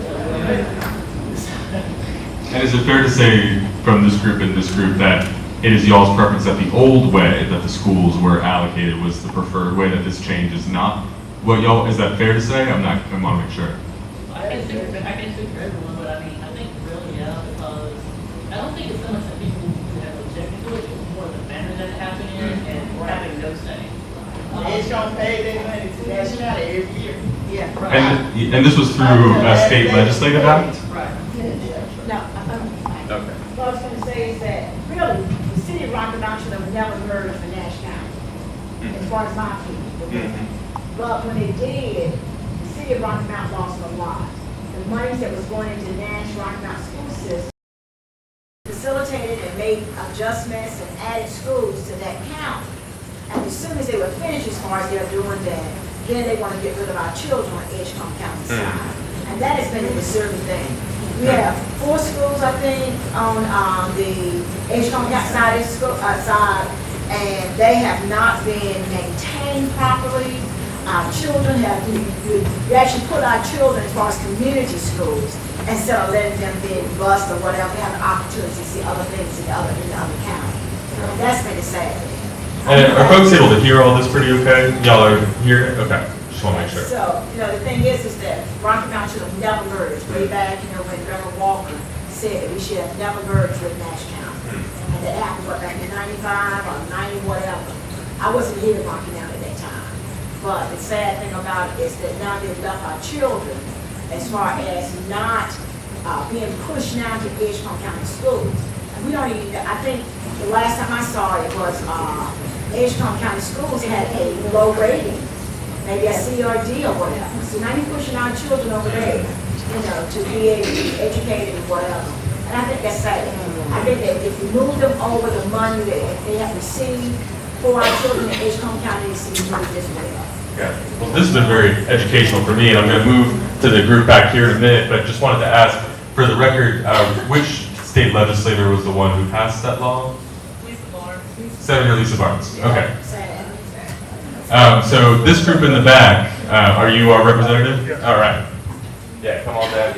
And is it fair to say from this group and this group that it is y'all's preference that the old way that the schools were allocated was the preferred way, that this change is not? Well, y'all, is that fair to say? I want to make sure. I can't speak for everyone, but I mean, I think really, yeah, because I don't think it's so much that people who have objected to it, it's more the manner that it happened in and having no say. It's gonna pay their money to Nash County every year. Yeah, right. And this was through a state legislative act? Right. No, Okay. what I was going to say is that really, the city of Rocky Mount should have never merged with Nash County, as far as my opinion. But when they did, the city of Rocky Mount lost a lot. The monies that was going into Nash Rocky Mount school system facilitated and made adjustments and added schools to that county. And as soon as they were finished as far as they're doing that, then they want to get rid of our children on Edgecombe County side. And that has been a disturbing thing. We have 4 schools, I think, on the Edgecombe County side, and they have not been maintained properly. Our children we actually put our children as far as community schools instead of letting them be bused or whatever. They have an opportunity to see other things in the other county. That's been the sad thing. And are folks able to hear all this pretty okay? Y'all are here? Okay, just want to make sure. So, the thing is that Rocky Mount should have never merged way back, when Reverend Walker said that we should have never merged with Nash County. And that happened, what, back in 95 or 90, whatever. I wasn't here in Rocky Mount at that time. But the sad thing about it is that now they've left our children as far as not being pushed now to Edgecombe County schools. And we don't even, I think the last time I saw it was Edgecombe County schools had a low rating, maybe a C or D or whatever. So now you're pushing our children over there, you know, to be able to be educated and whatever. And I think that's sad. I think that if we move them over the money that they have received for our children in Edgecombe County, they see money this way. Yeah. Well, this has been very educational for me, and I'm going to move to the group back here in a minute, but just wanted to ask, for the record, which state legislator was the one who passed that law? Lisa Barnes. Senator Lisa Barnes. Okay. Sad. So this group in the back, are you our representative? Yes. All right. Yeah, come on down.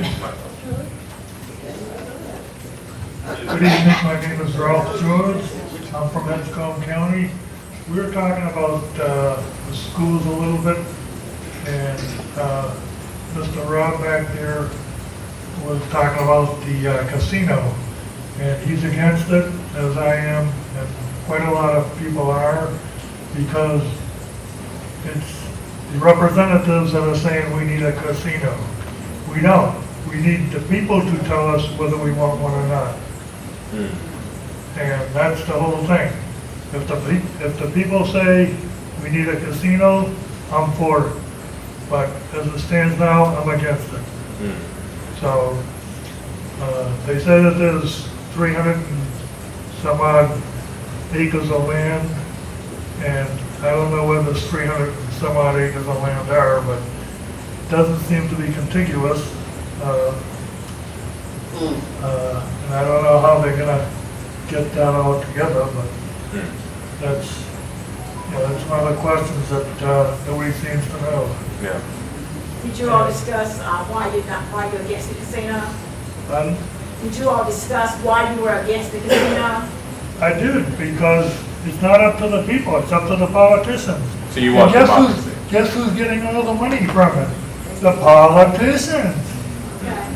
Good evening, my name is Ralph George. I'm from Edgecombe County. We were talking about the schools a little bit, and Mr. Rob back there was talking about the casino, and he's against it, as I am, and quite a lot of people are, because it's the representatives that are saying we need a casino. We don't. We need the people to tell us whether we want one or not. And that's the whole thing. If the people say we need a casino, I'm for it. But as it stands now, I'm against it. So they say that there's 300 and some odd acres of land, and I don't know where there's 300 and some odd acres of land are, but it doesn't seem to be contiguous. And I don't know how they're gonna get that all together, but that's, that's one of the questions that nobody seems to know. Yeah. Did you all discuss why you're against the casino? Pardon? Did you all discuss why you were against the casino? I did, because it's not up to the people, it's up to the politicians. So you want And democracy? guess who's getting all the money from it? The politicians. Okay.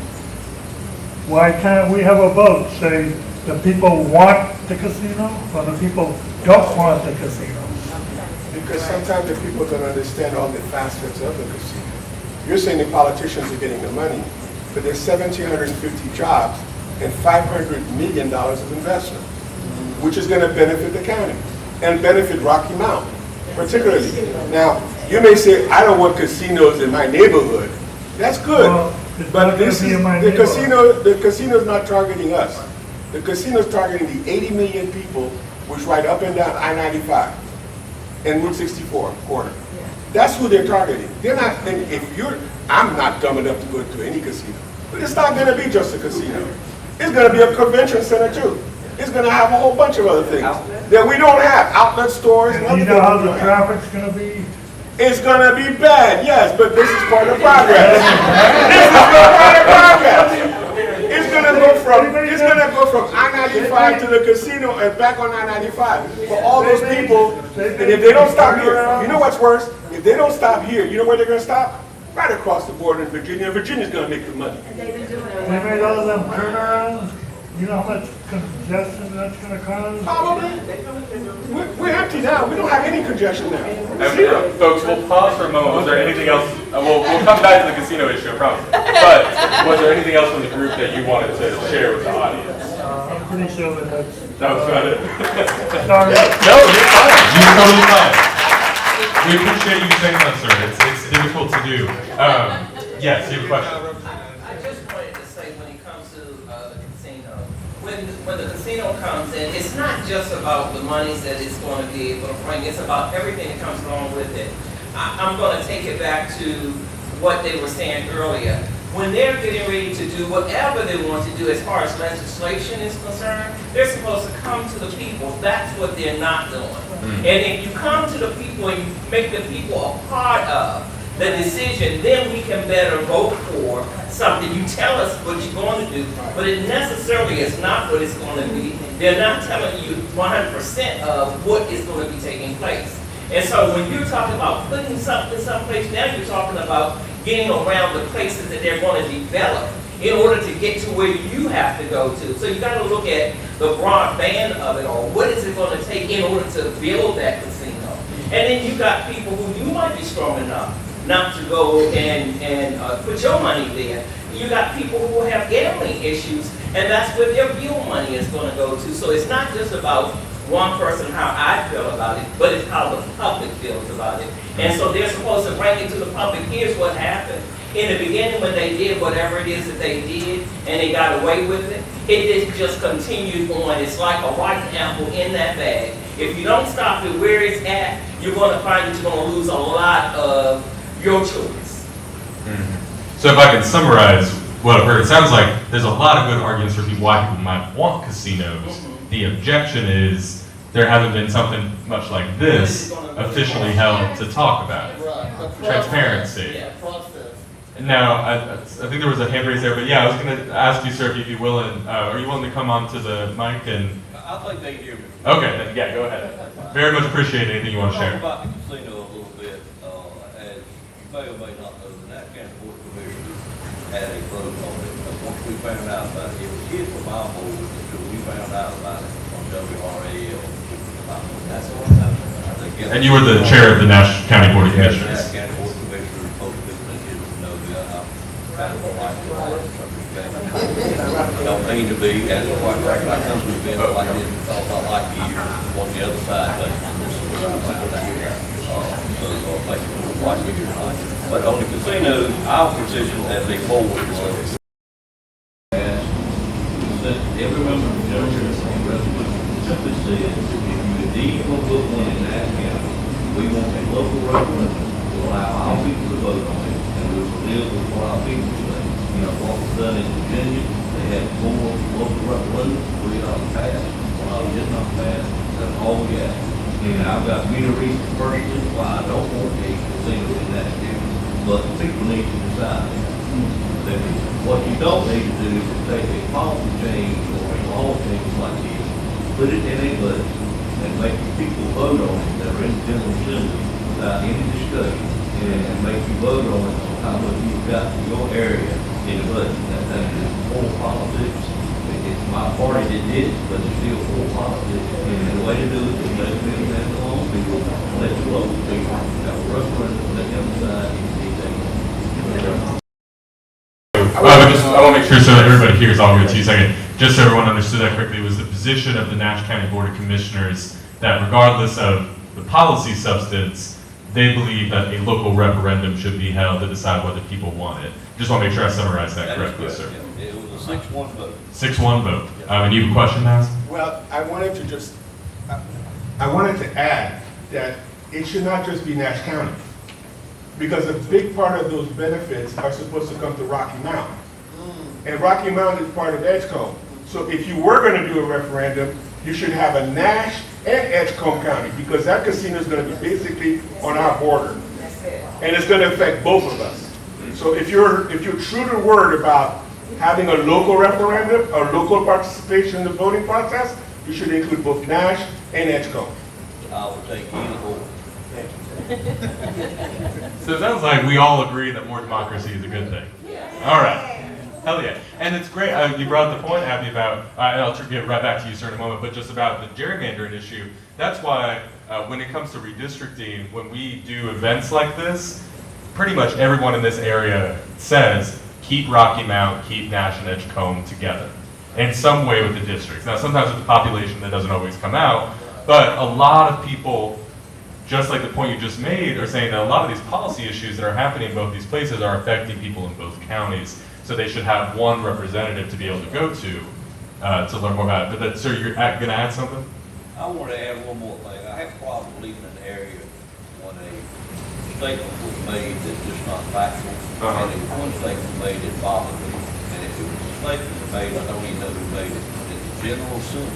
Why can't we have a vote, say the people want the casino or the people don't want the casino? Because sometimes the people don't understand all the facets of the casino. You're saying the politicians are getting the money, but there's 1,750 jobs and $500 million of investment, which is going to benefit the county and benefit Rocky Mount, particularly. Now, you may say, I don't want casinos in my neighborhood. That's good. Well, it's but not gonna this be is, in my the casino's not targeting us. The casino's targeting the 80 million people which ride up and down I-95 and Route 64 corner. That's who they're targeting. They're not, and if you're, I'm not dumb enough to go to any casino, but it's not gonna be just a casino. It's gonna be a convention center too. It's gonna have a whole bunch of other things that we don't have, outlet stores and And other you things. know how we the don't have. traffic's gonna be? It's gonna be bad, yes, but this is part of progress. This is part of progress. It's gonna go from I-95 to the casino and back on I-95 for all those people. And if they don't stop here, you know what's worse? If they don't stop here, you know where they're gonna stop? Right across the border in Virginia. Virginia's gonna make the money. And they've been doing it. They made all of them turnarounds. You know how much congestion that's gonna cause? Probably. We're empty now. We don't have any congestion now. And, folks, we'll pause for a moment. Was there anything else? We'll come back to the casino issue, I promise. But was there anything else from the group that you wanted to share with the audience? I'm pretty sure that that's. That was about it. Sorry. No, you're fine. You're totally fine. We appreciate you saying that, sir. It's difficult to do. Yes, you have a question. I just wanted to say when it comes to the casino, when the casino comes in, it's not just about the monies that it's going to be able to bring, it's about everything that comes along with it. I'm going to take it back to what they were saying earlier. When they're getting ready to do whatever they want to do as far as legislation is concerned, they're supposed to come to the people. That's what they're not doing. And if you come to the people and you make the people a part of the decision, then we can better vote for something. You tell us what you're going to do, but it necessarily is not what it's going to be. They're not telling you 100% of what is going to be taking place. And so when you're talking about putting something someplace, now you're talking about getting around the places that they're going to develop. in order to get to where you have to go to. So you gotta look at the broad band of it all. What is it gonna take in order to build that casino? And then you got people who you might be strong enough not to go and put your money there. You got people who have gambling issues, and that's where their bill money is gonna go to. So it's not just about one person, how I feel about it, but it's how the public feels about it. And so they're supposed to bring it to the public. Here's what happened. In the beginning, when they did whatever it is that they did, and they got away with it, it just continued on. It's like a rotten apple in that bag. If you don't stop it where it's at, you're gonna find that you're gonna lose a lot of your choice. So if I can summarize what I've heard, it sounds like there's a lot of good arguments for people why people might want casinos. The objection is there hasn't been something much like this officially held to talk about it. Transparency. Yeah, process. Now, I think there was a hand raised there, but yeah, I was going to ask you, sir, if you'd be willing, are you willing to come onto the mic and? I think they hear me. Okay, then, yeah, go ahead. Very much appreciate anything you want to share. Talk about the casino a little bit. As you may or may not know, the Nat County Board of Commissioners had a vote on it. Once we found out about it, it was hit from my board until we found out about it on WRAL. That's all I think. And you were the chair of the Nash County Board of Nat Commissioners. County Board of Commissioners, most people that didn't know that I'm kind of a like don't mean to be, as quite frankly, I come to events like this, because I like you on the other side, but this is what I'm like here. So thank you for watching here tonight. But on the casino, our position as a board was that every member of the resolution simply said, if you indeed will put one in that county, we want a local referendum to allow our people to vote on it, and we will deal with what our people say. You know, what was done in Virginia, they had 4 local referendums, 3 of them passed, 1 of them did not pass, that's all we got. And I've got many reasons personally why I don't want a casino in that county, but people need to decide. That what you don't need to do is take a policy change or a law change like this, put it in a budget, and make people vote on it that are in the general assembly without any discussion, and make you vote on it on how much you've got in your area in the budget. That thing is full politics. It's my party that did it, but it's still full politics. And the way to do it is let them in and alone people, let the local people have a referendum, let them decide anything. I want to make sure so that everybody hears. I'll give it to you a second. Just so everyone understood that correctly, it was the position of the Nash County Board of Commissioners that regardless of the policy substance, they believe that a local referendum should be held to decide whether people want it. Just want to make sure I summarized that correctly, sir. Yeah. It was a 6-1 vote. 6-1 vote. And you have a question to ask? Well, I wanted to add that it should not just be Nash County, because a big part of those benefits are supposed to come to Rocky Mount. And Rocky Mount is part of Edgecombe. So if you were going to do a referendum, you should have a Nash and Edgecombe County, because that casino is going to be basically on our border. And it's going to affect both of us. So if you're true to word about having a local referendum or local participation in the voting process, you should include both Nash and Edgecombe. I would take either or. So it sounds like we all agree that more democracy is a good thing. All right. Hell yeah. And it's great. You brought up the point, Abby, about, and I'll get right back to you, sir, in a moment, but just about the gerrymandering issue. That's why when it comes to redistricting, when we do events like this, pretty much everyone in this area says, keep Rocky Mount, keep Nash and Edgecombe together in some way with the districts. Now, sometimes with the population that doesn't always come out, but a lot of people, just like the point you just made, are saying that a lot of these policy issues that are happening in both these places are affecting people in both counties. So they should have one representative to be able to go to learn more about it. But sir, you're going to add something? I want to add one more thing. I have a problem living in the area when a statement was made that's just not factual. And it was one statement made that bothered me. And if it was a statement made, I don't even know who made it, that the General Assembly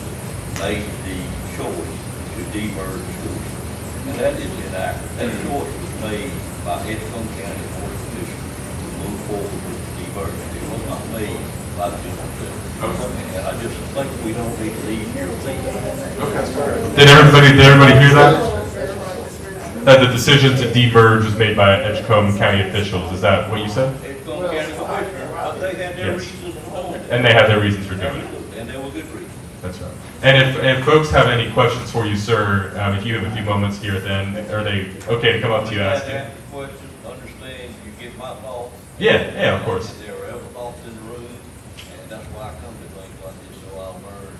made the choice to demerge schools. And that is inaccurate. That choice was made by Edgecombe County Board of Commissioners to move forward with the demerging. It was not made by the General Assembly. And I just think we don't need to leave here thinking that. Did everybody hear that? That the decision to demerge was made by Edgecombe County officials. Is that what you said? Edgecombe County Commissioners, but they had their their Yes. reasons for doing it. And they have their reasons for doing it. And they were good reasons. That's right. And if folks have any questions for you, sir, if you have a few moments here, then are they okay to come up to you Ask asking? questions, understand, you get my thoughts. Yeah, of course. There are other thoughts in the room, and that's why I come to things like this, so I'll learn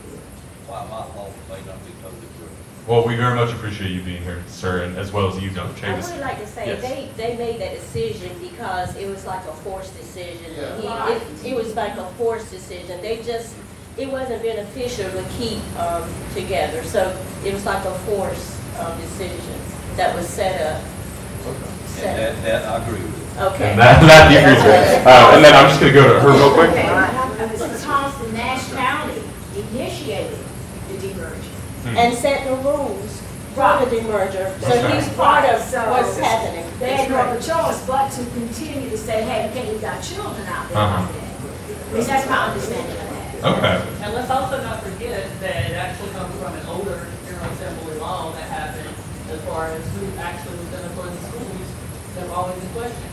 why my thoughts may not be totally true. Well, we very much appreciate you being here, sir, and as well as you, Dr. I Chavis. would like to say, Yes. they made that decision because it was like a forced decision. Yeah. It was like a forced decision. It wasn't beneficial to keep together. So it was like a forced decision that was set up. And that I agree with. Okay. And that he agrees with. And then I'm just going to go to her real quick. Mrs. Thompson, Nash County initiated the demerger. And set the rules for the demerger. So That's right. he's part of So what's happening. they had no other choice but to continue to say, hey, okay, we got children out there. Uh-huh. At least that's my understanding of that. Okay. And let's also not forget that it actually comes from an older General Assembly law that happened as far as who actually was gonna put in schools that were always in question.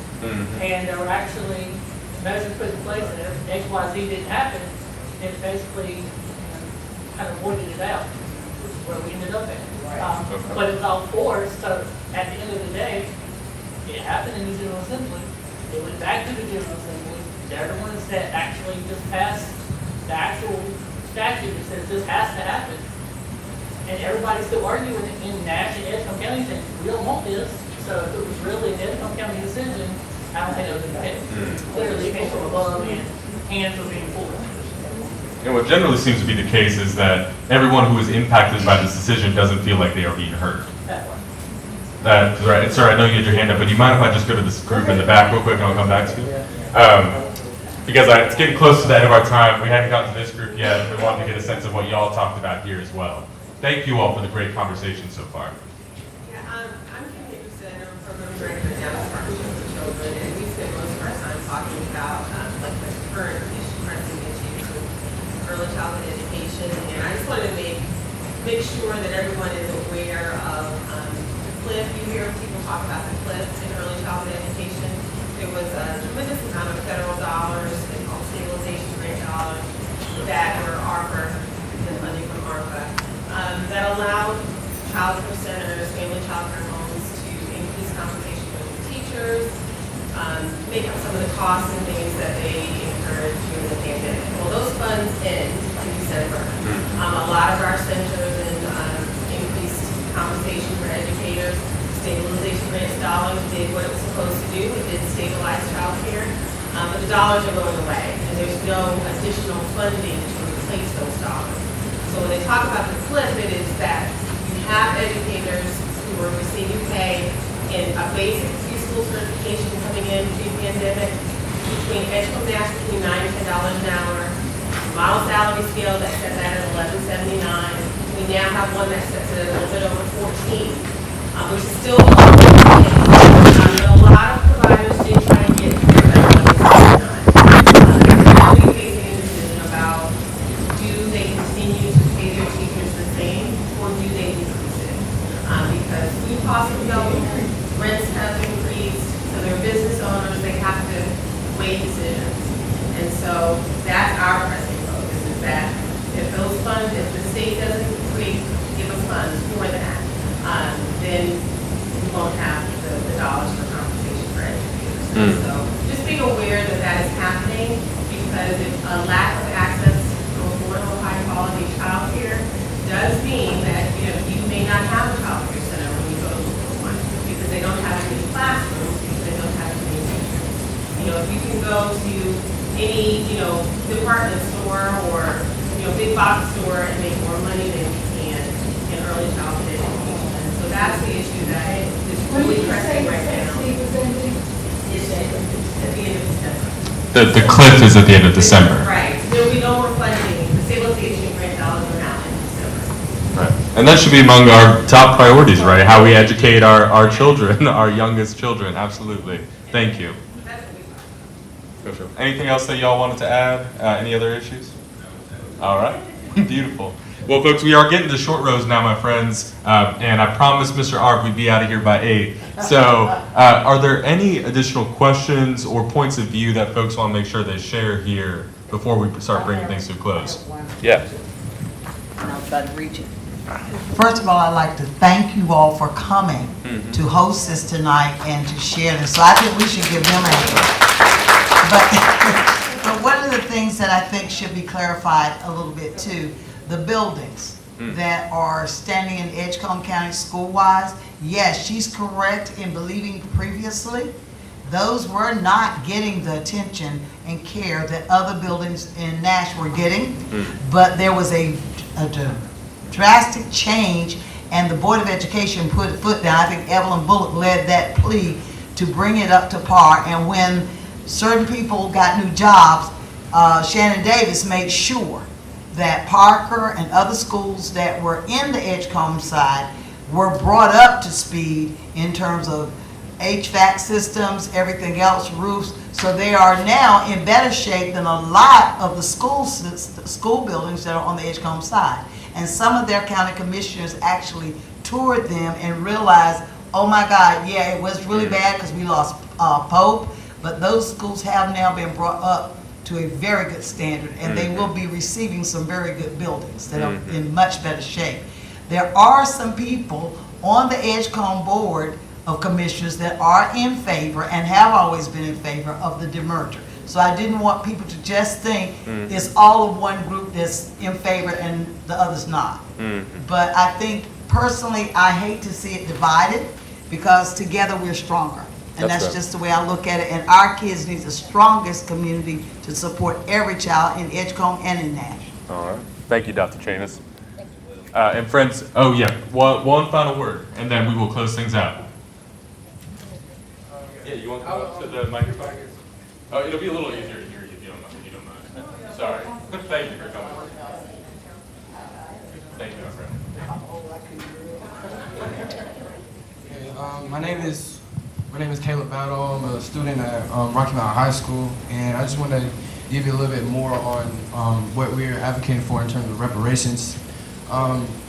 And there were actually measures put in place, and if XYZ didn't happen, it basically kind of voided it out, which is where we ended up at. But it was all forced, so at the end of the day, it happened in the General Assembly. It went back to the General Assembly. They're the ones that actually just passed the actual statute that says this has to happen. And everybody's still arguing in Nash and Edgecombe County saying, we don't want this. So if it was really an Edgecombe County decision, I don't think it was going to happen. Clearly, it came from above and hands were being pulled. And what generally seems to be the case is that everyone who is impacted by this decision doesn't feel like they are being heard. That way. That's right. Sir, I know you had your hand up, but do you mind if I just go to this group in the back real quick and I'll come back to you? Because it's getting close to the end of our time. We hadn't gotten to this group yet, and we wanted to get a sense of what y'all talked about here as well. Thank you all for the great conversation so far. Yeah, I'm Kim Nickerson, I'm program director at Dallas Partnership for Children, and we spend most of our time talking about like the current pressing issues with early childhood education. And I just wanted to make sure that everyone is aware of the cliff. You hear people talk about the cliff in early childhood education. There was a tremendous amount of federal dollars and all stabilization grant dollars that were ARPA, the money from ARPA, that allowed child care centers, family child care homes to increase compensation for the teachers, make up some of the costs and things that they incurred during the pandemic. Well, those funds end in December. A lot of our centers and increased compensation for educators, stabilization grants dollars did what it was supposed to do. It did stabilize child care, but the dollars are going away, and there's no additional funding to replace those dollars. So when they talk about the cliff, it is that you have educators who are receiving pay in a basic preschool certification coming in pre-pandemic, between Edgecombe Nash between $9 and $10 an hour, model salary scale that sets that at $11.79. We now have one that sets it at a little bit over 14. Which is still below a lot of providers did try to get to that level. They're facing a decision about do they continue to pay their teachers the same or do they decrease it? Because food costs have gone, rents have increased, so they're business owners, they have to weigh decisions. And so that's our pressing focus, is that if those funds, if the state doesn't give us funds for that, then we won't have the dollars for compensation for educators. So just being aware that that is happening, because if a lack of access to affordable, high-quality childcare does mean that you may not have a child care center when you go to look for one, because they don't have any classrooms, because they don't have any teachers. If you can go to any department store or big box store and make more money than you can in early childhood education. So that's the issue that is really pressing right now. It's at the end of December. The cliff is at the end of December. Right. There will be no more funding. The stabilization grant dollars are out in December. Right. And that should be among our top priorities, right? How we educate our children, our youngest children. Absolutely. Thank you. Anything else that y'all wanted to add? Any other issues? All right. Beautiful. Well, folks, we are getting to short rows now, my friends, and I promised Mr. Arp we'd be out of here by 8. So, are there any additional questions or points of view that folks want to make sure they share here before we start bringing things to a close? Yeah. First of all, I'd like to thank you all for coming to host this tonight and to share this. So I think we should give them a hand. But one of the things that I think should be clarified a little bit too, the buildings that are standing in Edgecombe County school-wise, yes, she's correct in believing previously those were not getting the attention and care that other buildings in Nash were getting, but there was a drastic change, and the Board of Education put a foot down. I think Evelyn Bullock led that plea to bring it up to par, and when certain people got new jobs, Shannon Davis made sure that Parker and other schools that were in the Edgecombe side were brought up to speed in terms of HVAC systems, everything else, roofs. So they are now in better shape than a lot of the school buildings that are on the Edgecombe side. And some of their county commissioners actually toured them and realized, oh my God, yeah, it was really bad because we lost Pope, but those schools have now been brought up to a very good standard, and they will be receiving some very good buildings that are in much better shape. There are some people on the Edgecombe Board of Commissioners that are in favor and have always been in favor of the demerger. So I didn't want people to just think it's all of one group that's in favor and the others not. But I think personally, I hate to see it divided because together we're stronger. And that's just the way I look at it. And our kids need the strongest community to support every child in Edgecombe and in Nash. All right. Thank you, Dr. Chanis. And friends, oh yeah, one final word, and then we will close things out. Yeah, you want to come up to the microphone? Oh, it'll be a little easier to hear you if you don't mind. Sorry. Thank you for coming. Thank you, my friend. My name is Caleb Battle. I'm a student at Rocky Mountain High School, and I just want to give you a little bit more on what we're advocating for in terms of reparations.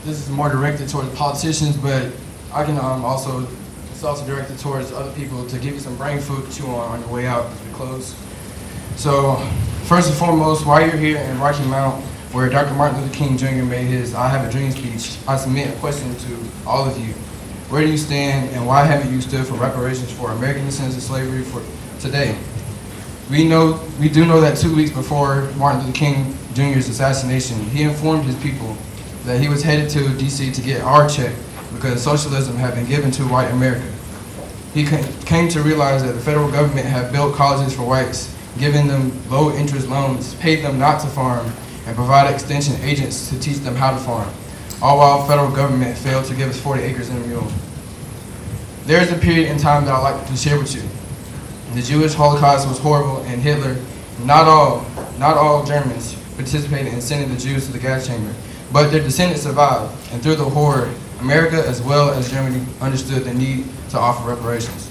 This is more directed towards politicians, but I can it's also directed towards other people to give you some brain food to chew on your way out as we close. So, first and foremost, while you're here in Rocky Mount, where Dr. Martin Luther King Jr. made his I Have a Dream speech, I submit a question to all of you. Where do you stand, and why haven't you stood for reparations for American descendants of slavery for today? We do know that 2 weeks before Martin Luther King Jr.'s assassination, he informed his people that he was headed to D.C. to get our check because socialism had been given to white America. He came to realize that the federal government had built colleges for whites, given them low-interest loans, paid them not to farm, and provided extension agents to teach them how to farm, all while federal government failed to give us 40 acres and a mule. There is a period in time that I'd like to share with you. The Jewish Holocaust was horrible, and Hitler, not all Germans, participated in sending the Jews to the gas chamber, but their descendants survived, and through the horror, America as well as Germany understood the need to offer reparations.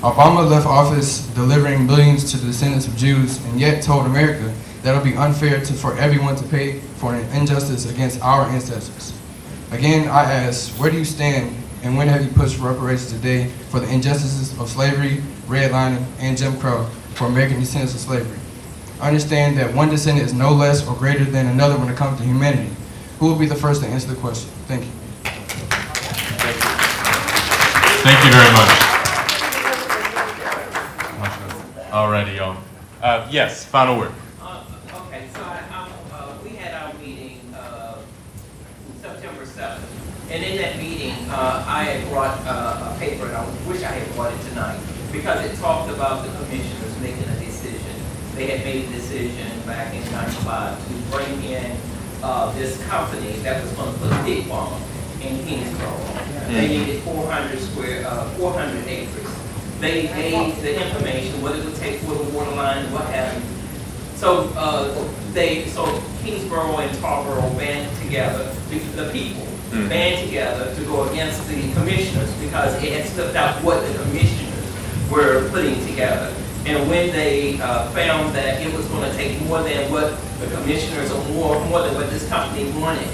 Obama left office delivering billions to the descendants of Jews, and yet told America that it would be unfair for everyone to pay for an injustice against our ancestors. Again, I ask, where do you stand, and when have you pushed for reparations today for the injustices of slavery, redlining, and Jim Crow for American descendants of slavery? Understand that one descendant is no less or greater than another when it comes to humanity. Who will be the first to answer the question? Thank you. Thank you very much. Alrighty, y'all. Yes, final word. Okay, so we had our meeting September 7th, and in that meeting, I had brought a paper, and I wish I had brought it tonight, because it talked about the commissioners making a decision. They had made a decision back in '95 to bring in this company that was going to put a big bomb in Kingsborough. They needed 400 acres. They gave the information, what it would take for the water line, what have you. So Kingsborough and Tarboro band together, the people band together to go against the commissioners because it had slipped out what the commissioners were putting together. And when they found that it was going to take more than what the commissioners or more than what this company wanted,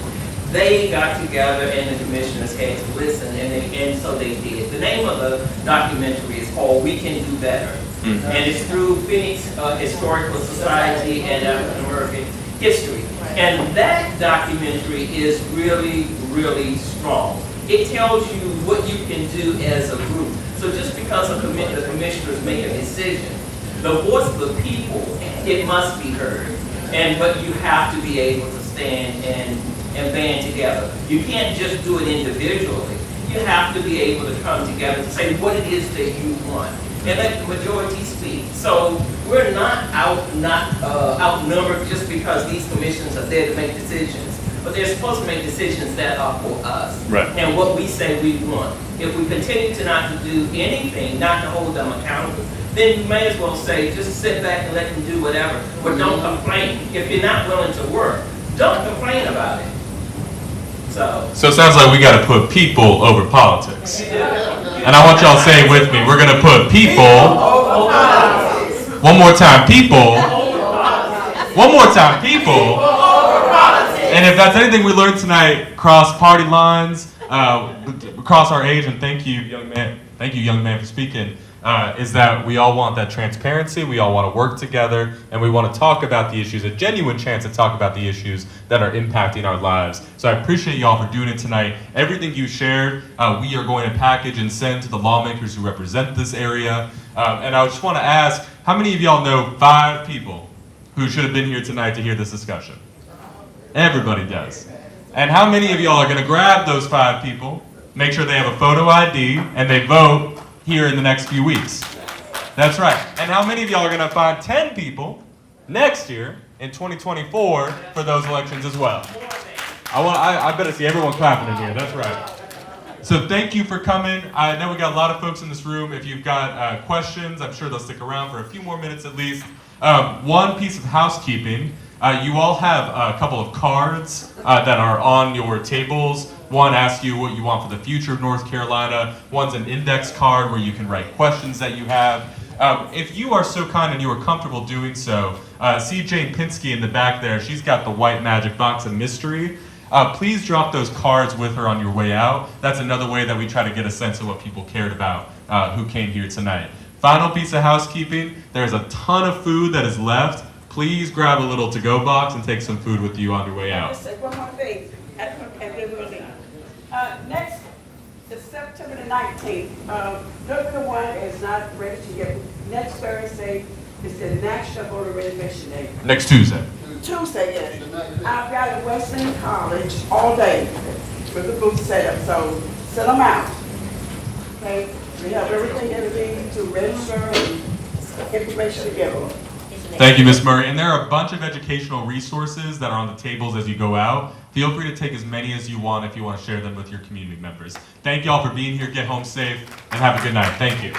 they got together and the commissioners had to listen, and so they did. The name of the documentary is called We Can Do Better. And it's through Phoenix Historical Society and African American History. And that documentary is really, really strong. It tells you what you can do as a group. So just because the commissioners make a decision, the voice of the people, it must be heard. But you have to be able to stand and band together. You can't just do it individually. You have to be able to come together to say what it is that you want and let the majority speak. So we're not outnumbered just because these commissions are there to make decisions, but they're supposed to make decisions that are for us. Right. And what we say we want. If we continue to not to do anything, not to hold them accountable, then you may as well say, just sit back and let them do whatever, but don't complain. If you're not willing to work, don't complain about it. So it sounds like we got to put people over politics. And I want y'all to say it with me. We're going to put people. One more time, people. One more time, people. And if that's anything we learned tonight, cross party lines, across our age, and thank you, young man, for speaking. Is that we all want that transparency, we all want to work together, and we want to talk about the issues, a genuine chance to talk about the issues that are impacting our lives. So I appreciate y'all for doing it tonight. Everything you shared, we are going to package and send to the lawmakers who represent this area. And I just want to ask, how many of y'all know 5 people who should have been here tonight to hear this discussion? Everybody does. And how many of y'all are going to grab those 5 people, make sure they have a photo ID, and they vote here in the next few weeks? That's right. And how many of y'all are going to find 10 people next year in 2024 for those elections as well? I better see everyone clapping in here. That's right. So thank you for coming. I know we got a lot of folks in this room. If you've got questions, I'm sure they'll stick around for a few more minutes at least. One piece of housekeeping. You all have a couple of cards that are on your tables. One asks you what you want for the future of North Carolina. One's an index card where you can write questions that you have. If you are so kind and you are comfortable doing so, see Jane Pinsky in the back there. She's got the white magic box of mystery. Please drop those cards with her on your way out. That's another way that we try to get a sense of what people cared about who came here tonight. Final piece of housekeeping. There's a ton of food that is left. Please grab a little to-go box and take some food with you on your way out. Let's say one more thing, and then we'll leave. Next is September the 19th. November 1 is not registered yet. Next Thursday is the National Voter Registration Day. Next Tuesday. Tuesday, yes. I've got at Western College all day with the booth set up, so set them out. Okay, we have everything that we need to register and information together. Thank you, Ms. Murray. And there are a bunch of educational resources that are on the tables as you go out. Feel free to take as many as you want if you want to share them with your community members. Thank you all for being here. Get home safe and have a good night. Thank you.